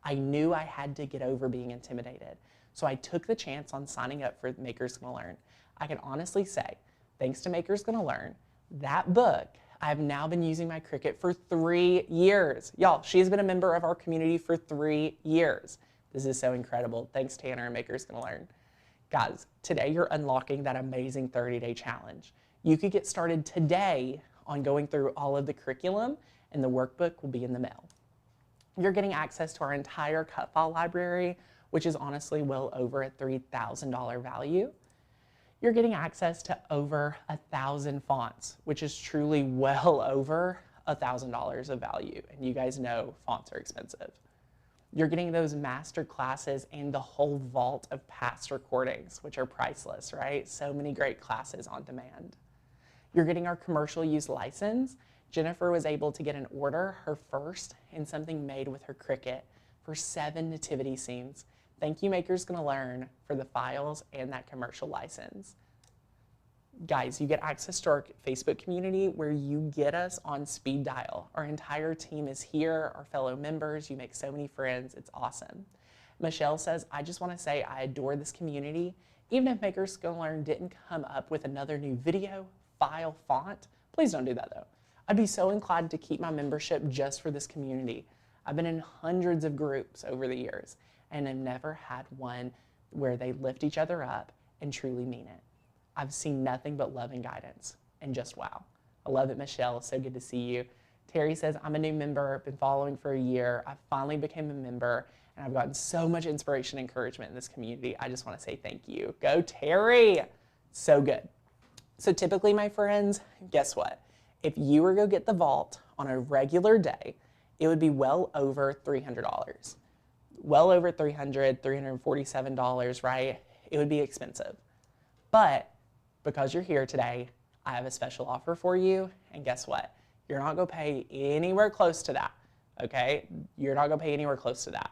I knew I had to get over being intimidated, so I took the chance on signing up for Makers Gonna Learn. I can honestly say, thanks to Makers Gonna Learn, that book, I've now been using my Cricut for 3 years. Y'all, she's been a member of our community for 3 years. This is so incredible. Thanks, Tanner and Makers Gonna Learn. Guys, today you're unlocking that amazing 30-day challenge. You could get started today on going through all of the curriculum, and the workbook will be in the mail. You're getting access to our entire cut file library, which is honestly well over a $3,000 value. You're getting access to over 1,000 fonts, which is truly well over $1,000 of value. And you guys know fonts are expensive. You're getting those master classes and the whole vault of past recordings, which are priceless, right? So many great classes on demand. You're getting our commercial use license. Jennifer was able to get an order, her first, in something made with her Cricut for 7 nativity scenes. Thank you, Makers Gonna Learn, for the files and that commercial license. Guys, you get access to our Facebook community where you get us on speed dial. Our entire team is here, our fellow members. You make so many friends. It's awesome. Michelle says, I just want to say I adore this community. Even if Makers Gonna Learn didn't come up with another new video, file, font, please don't do that though. I'd be so inclined to keep my membership just for this community. I've been in hundreds of groups over the years and have never had one where they lift each other up and truly mean it. I've seen nothing but love and guidance, and just wow. I love it, Michelle. So good to see you. Terry says, I'm a new member, been following for a year. I finally became a member, and I've gotten so much inspiration and encouragement in this community. I just want to say thank you. Go, Terry. So good. So typically, my friends, guess what? If you were to go get the vault on a regular day, it would be well over $300. Well over $300, $347, right? It would be expensive. But because you're here today, I have a special offer for you. And guess what? You're not going to pay anywhere close to that, okay? You're not going to pay anywhere close to that.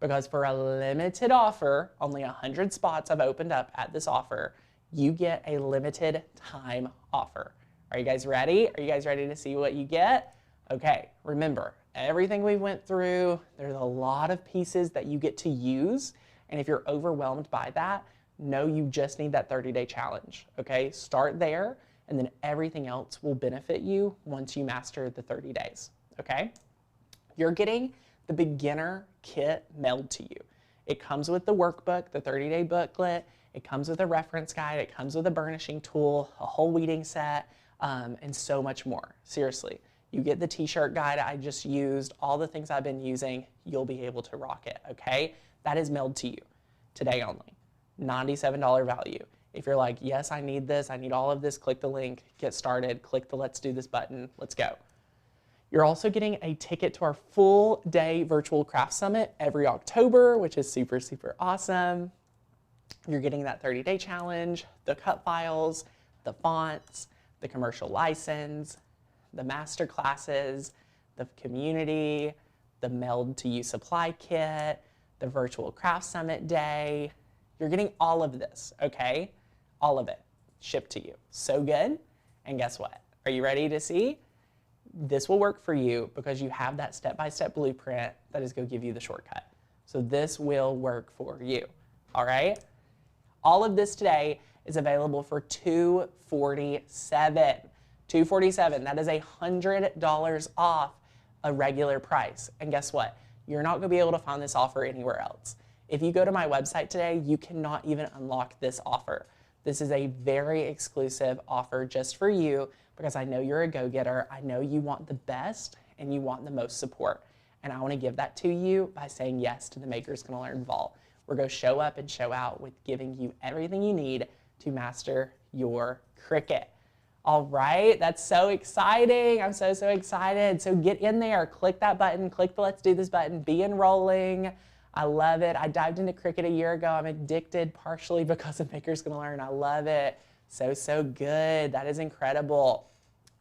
Because for a limited offer, only 100 spots I've opened up at this offer, you get a limited time offer. Are you guys ready? Are you guys ready to see what you get? Okay, remember, everything we went through, there's a lot of pieces that you get to use. And if you're overwhelmed by that, know you just need that 30-day challenge, okay? Start there, and then everything else will benefit you once you master the 30 days, okay? You're getting the beginner kit mailed to you. It comes with the workbook, the 30-day booklet. It comes with a reference guide. It comes with a burnishing tool, a whole weeding set, and so much more. Seriously, you get the t-shirt guide I just used, all the things I've been using, you'll be able to rock it, okay? That is mailed to you today only. $97 value. If you're like, yes, I need this, I need all of this, click the link, get started, click the let's do this button, let's go. You're also getting a ticket to our full day virtual craft summit every October, which is super, super awesome. You're getting that 30-day challenge, the cut files, the fonts, the commercial license, the master classes, the community, the mailed to you supply kit, the virtual craft summit day. You're getting all of this, okay? All of it shipped to you. So good. And guess what? Are you ready to see? This will work for you because you have that step-by-step blueprint that is going to give you the shortcut. So this will work for you, all right? All of this today is available for $247. $247, that is $100 off a regular price. And guess what? You're not going to be able to find this offer anywhere else. If you go to my website today, you cannot even unlock this offer. This is a very exclusive offer just for you because I know you're a go-getter. I know you want the best and you want the most support. And I want to give that to you by saying yes to the Makers Gonna Learn Vault. We're going to show up and show out with giving you everything you need to master your Cricut. All right, that's so exciting. I'm so, so excited. So get in there, click that button, click the let's do this button, be enrolling. I love it. I dived into Cricut a year ago. I'm addicted partially because of Makers Gonna Learn. I love it. So, so good. That is incredible.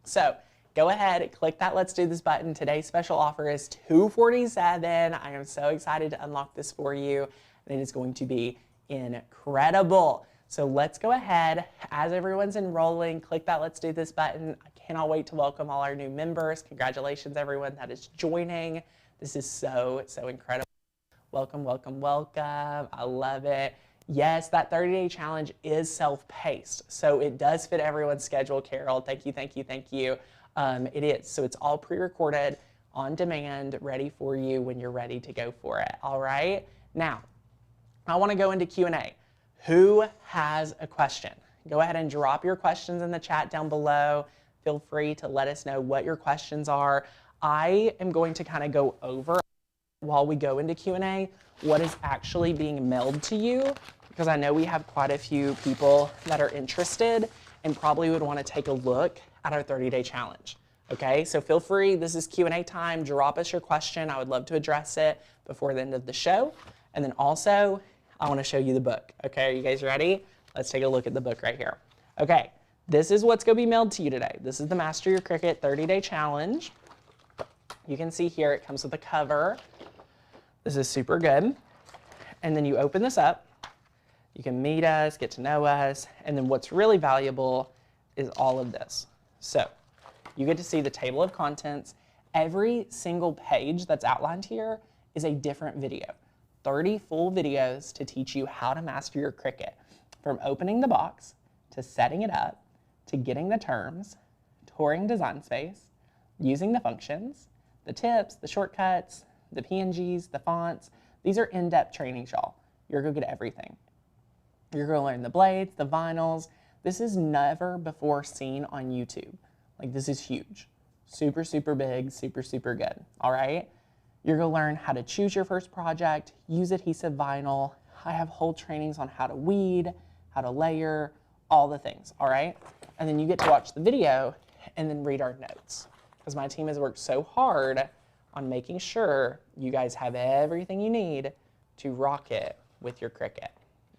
So go ahead, click that let's do this button. Today's special offer is $247. I am so excited to unlock this for you. And it is going to be incredible. So let's go ahead, as everyone's enrolling, click that let's do this button. I cannot wait to welcome all our new members. Congratulations, everyone that is joining. This is so, so incredible. Welcome, welcome, welcome. I love it. Yes, that 30-day challenge is self-paced, so it does fit everyone's schedule, Carol. Thank you, thank you, thank you. It is, so it's all pre-recorded, on demand, ready for you when you're ready to go for it, all right? Now, I wanna go into Q&A. Who has a question? Go ahead and drop your questions in the chat down below. Feel free to let us know what your questions are. I am going to kind of go over while we go into Q&A what is actually being mailed to you, because I know we have quite a few people that are interested and probably would want to take a look at our 30-day challenge. Okay, so feel free, this is Q&A time, drop us your question. I would love to address it before the end of the show. And then also, I want to show you the book. Okay, are you guys ready? Let's take a look at the book right here. Okay, this is what's going to be mailed to you today. This is the Master Your Cricut 30-day challenge. You can see here it comes with a cover. This is super good. And then you open this up. You can meet us, get to know us, and then what's really valuable is all of this. So you get to see the table of contents. Every single page that's outlined here is a different video. 30 full videos to teach you how to master your Cricut, from opening the box, to setting it up, to getting the terms, touring Design Space, using the functions, the tips, the shortcuts, the PNGs, the fonts. These are in-depth trainings, y'all. You're gonna get everything. You're gonna learn the blades, the vinyls. This is never before seen on YouTube. Like, this is huge. Super, super big, super, super good, all right? You're gonna learn how to choose your first project, use adhesive vinyl. I have whole trainings on how to weed, how to layer, all the things, all right? And then you get to watch the video and then read our notes, because my team has worked so hard on making sure you guys have everything you need to rock it with your Cricut,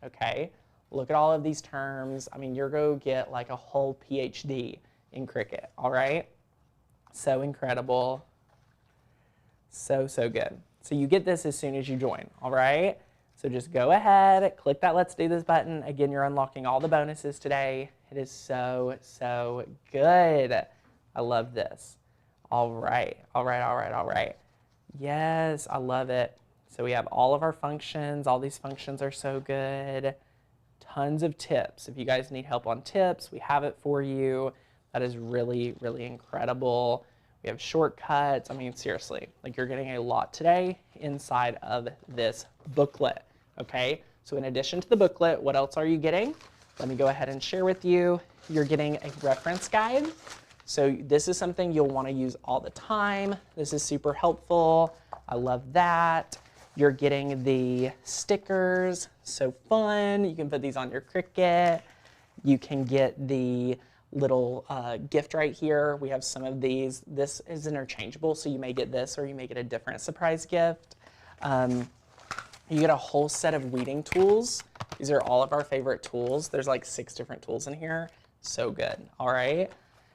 okay? Look at all of these terms. I mean, you're going to get like a whole PhD in Cricut, all right? So incredible. So, so good. So you get this as soon as you join, all right? So just go ahead, click that Let's Do This button. Again, you're unlocking all the bonuses today. It is so, so good. I love this. All right, all right, all right, all right. Yes, I love it. So we have all of our functions. All these functions are so good. Tons of tips. If you guys need help on tips, we have it for you. That is really, really incredible. We have shortcuts. I mean, seriously, like you're getting a lot today inside of this booklet, okay? So in addition to the booklet, what else are you getting? Let me go ahead and share with you. You're getting a reference guide. So this is something you'll want to use all the time. This is super helpful. I love that. You're getting the stickers, so fun. You can put these on your Cricut. You can get the little gift right here. We have some of these. This is interchangeable, so you may get this or you may get a different surprise gift. You get a whole set of weeding tools. These are all of our favorite tools. There's like 6 different tools in here. So good, all right?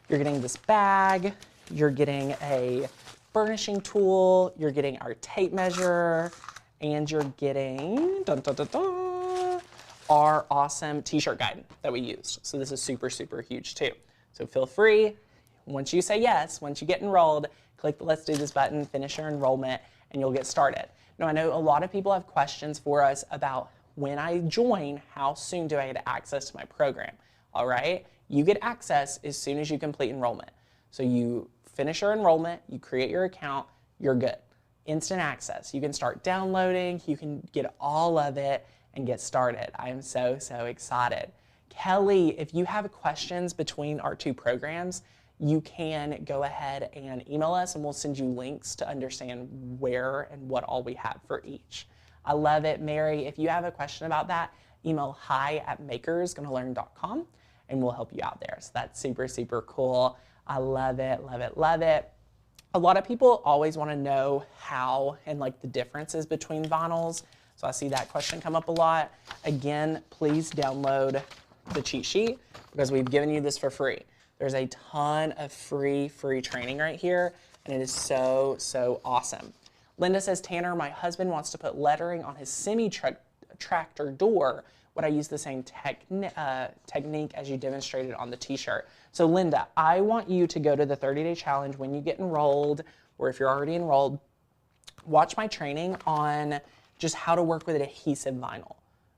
You're getting this bag. You're getting a burnishing tool. You're getting our tape measure. And you're getting our awesome t-shirt guide that we used. So this is super, super huge too. So feel free, once you say yes, once you get enrolled, click the Let's Do This button, finish your enrollment, and you'll get started. Now I know a lot of people have questions for us about when I join, how soon do I get access to my program? All right, you get access as soon as you complete enrollment. So you finish your enrollment, you create your account, you're good. Instant access. You can start downloading, you can get all of it and get started. I am so, so excited. Kelly, if you have questions between our 2 programs, you can go ahead and email us and we'll send you links to understand where and what all we have for each. I love it. Mary, if you have a question about that, email hi@makersgonnalearn.com and we'll help you out there. So that's super, super cool. I love it, love it, love it. A lot of people always want to know how and like the differences between vinyls. So I see that question come up a lot. Again, please download the cheat sheet because we've given you this for free. There's a ton of free training right here and it is so, so awesome. Linda says, Tanner, my husband wants to put lettering on his semi-tractor door. Would I use the same technique as you demonstrated on the t-shirt? So Linda, I want you to go to the 30-day challenge when you get enrolled, or if you're already enrolled, watch my training on just how to work with adhesive vinyl.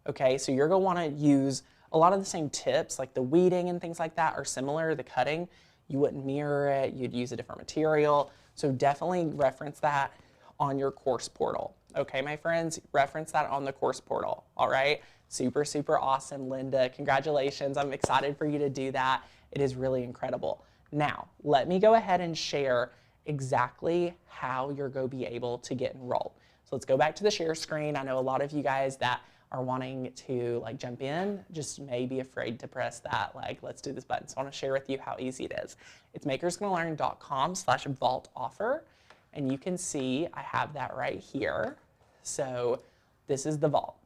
Okay, so you're gonna wanna use a lot of the same tips, like the weeding and things like that are similar, the cutting. You wouldn't mirror it, you'd use a different material. So definitely reference that on your course portal. Okay, my friends, reference that on the course portal, all right? Super, super awesome, Linda. Congratulations, I'm excited for you to do that. It is really incredible. Now, let me go ahead and share exactly how you're going to be able to get enrolled. So let's go back to the share screen. I know a lot of you guys that are wanting to like jump in just may be afraid to press that like let's do this button. So I want to share with you how easy it is. It's makersgonnalearn.com/vault offer, and you can see I have that right here. So this is the vault.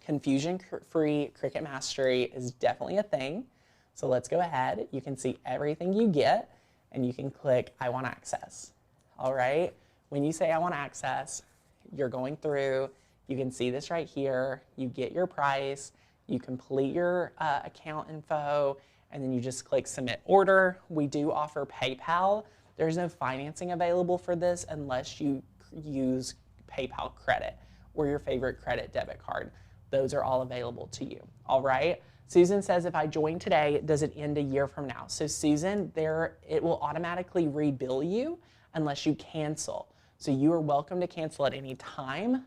Confusion-free Cricut mastery is definitely a thing. So let's go ahead. You can see everything you get and you can click I want access. All right. When you say I want access, you're going through, you can see this right here. You get your price, you complete your account info, and then you just click submit order. We do offer PayPal. There's no financing available for this unless you use PayPal credit or your favorite credit debit card. Those are all available to you. All right. Susan says, if I join today, does it end a year from now? So Susan, it will automatically rebill you unless you cancel. So you are welcome to cancel at any time.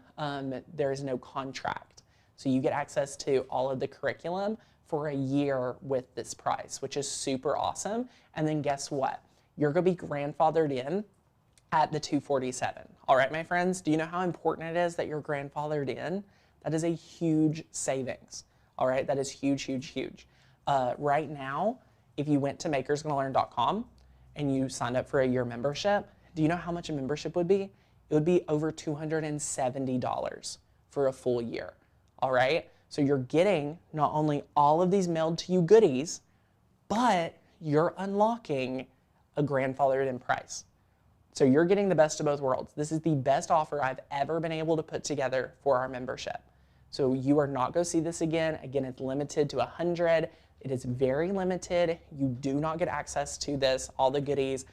There is no contract. So you get access to all of the curriculum for a year with this price, which is super awesome. And then guess what? You're gonna be grandfathered in at the $247. All right, my friends, do you know how important it is that you're grandfathered in? That is a huge savings. All right, that is huge, huge, huge. Right now, if you went to makersgonnalearn.com and you signed up for a year membership, do you know how much a membership would be? It would be over $270 for a full year. All right, So you're getting not only all of these mailed to you goodies, but you're unlocking a grandfathered in price. So you're getting the best of both worlds. This is the best offer I've ever been able to put together for our membership. So you are not going to see this again. Again, it's limited to 100. It is very limited. You do not get access to this, all the goodies,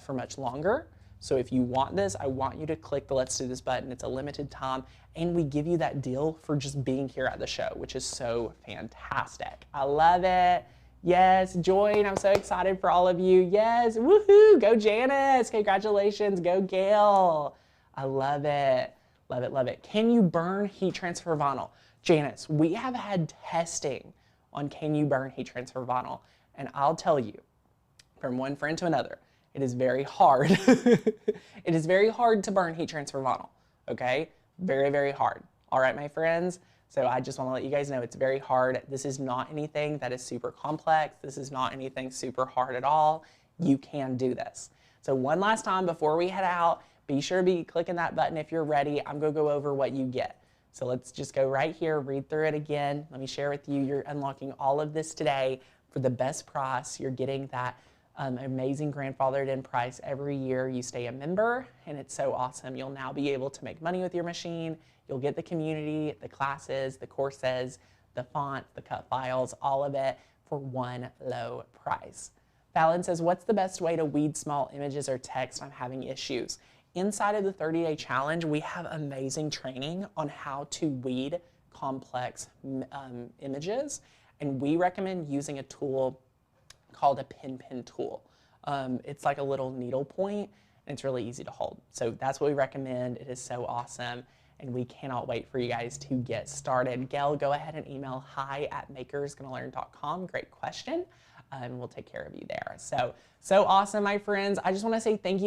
for much longer. So if you want this, I want you to click the Let's Do This button. It's a limited time, and we give you that deal for just being here at the show, which is so fantastic. I love it. Yes, join. I'm so excited for all of you. Yes, woohoo, go Janice. Congratulations, go Gail. I love it. Love it, love it. Can you burn heat transfer vinyl? Janice, we have had testing on can you burn heat transfer vinyl, and I'll tell you, from one friend to another, it is very hard. It is very hard to burn heat transfer vinyl, okay? Very, very hard. All right, my friends? So I just want to let you guys know it's very hard. This is not anything that is super complex. This is not anything super hard at all. You can do this. So one last time before we head out, be sure to be clicking that button if you're ready. I'm going to go over what you get. So let's just go right here, read through it again. Let me share with you. You're unlocking all of this today for the best price. You're getting that amazing grandfathered in price every year you stay a member, and it's so awesome. You'll now be able to make money with your machine. You'll get the community, the classes, the courses, the font, the cut files, all of it for one low price. Fallon says, what's the best way to weed small images or text? I'm having issues. Inside of the 30-day challenge, we have amazing training on how to weed complex images, and we recommend using a tool called a pin tool. It's like a little needle point, and it's really easy to hold. So that's what we recommend. It is so awesome, and we cannot wait for you guys to get started. Gail, go ahead and email hi@makersgonnalearn.com. Great question, and we'll take care of you there. So awesome, my friends. I just want to say thank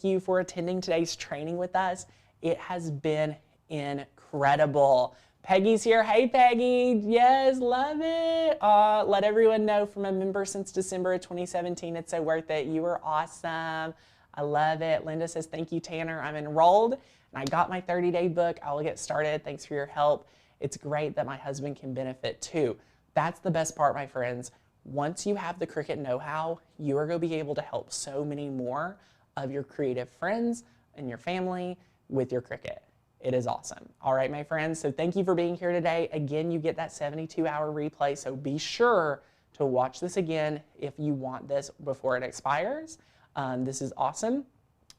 you for attending today's training with us. It has been incredible. Peggy's here. Hey, Peggy. Yes, love it. Let everyone know from a member since December of 2017. It's so worth it. You are awesome. I love it. Linda says, thank you, Tanner. I'm enrolled, and I got my 30-day book. I will get started. Thanks for your help. It's great that my husband can benefit too. That's the best part, my friends. Once you have the Cricut know-how, you are going to be able to help so many more of your creative friends and your family with your Cricut. It is awesome. All right, my friends, so thank you for being here today. Again, you get that 72-hour replay, so be sure to watch this again if you want this before it expires. This is awesome.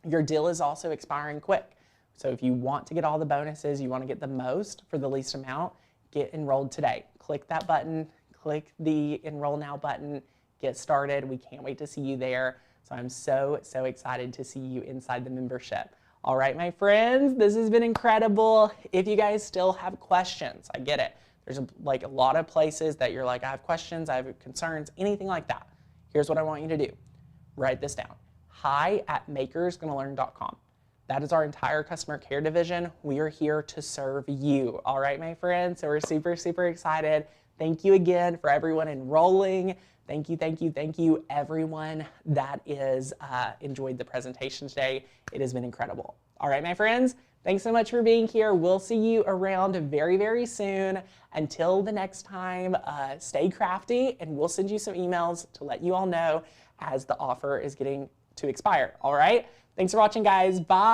Your deal is also expiring quick. So if you want to get all the bonuses, you want to get the most for the least amount, get enrolled today. Click that button, click the Enroll Now button, get started. We can't wait to see you there. So I'm so excited to see you inside the membership. All right, my friends, this has been incredible. If you guys still have questions, I get it. There's like a lot of places that you're like, I have questions, I have concerns, anything like that. Here's what I want you to do. Write this down. hi@makersgonnalearn.com. That is our entire customer care division. We are here to serve you. All right, my friends, so we're super excited. Thank you again for everyone enrolling. Thank you, everyone that is enjoyed the presentation today. It has been incredible. All right, my friends, thanks so much for being here. We'll see you around very soon. Until the next time, stay crafty, and we'll send you some emails to let you all know as the offer is getting to expire. All right, thanks for watching, guys. Bye.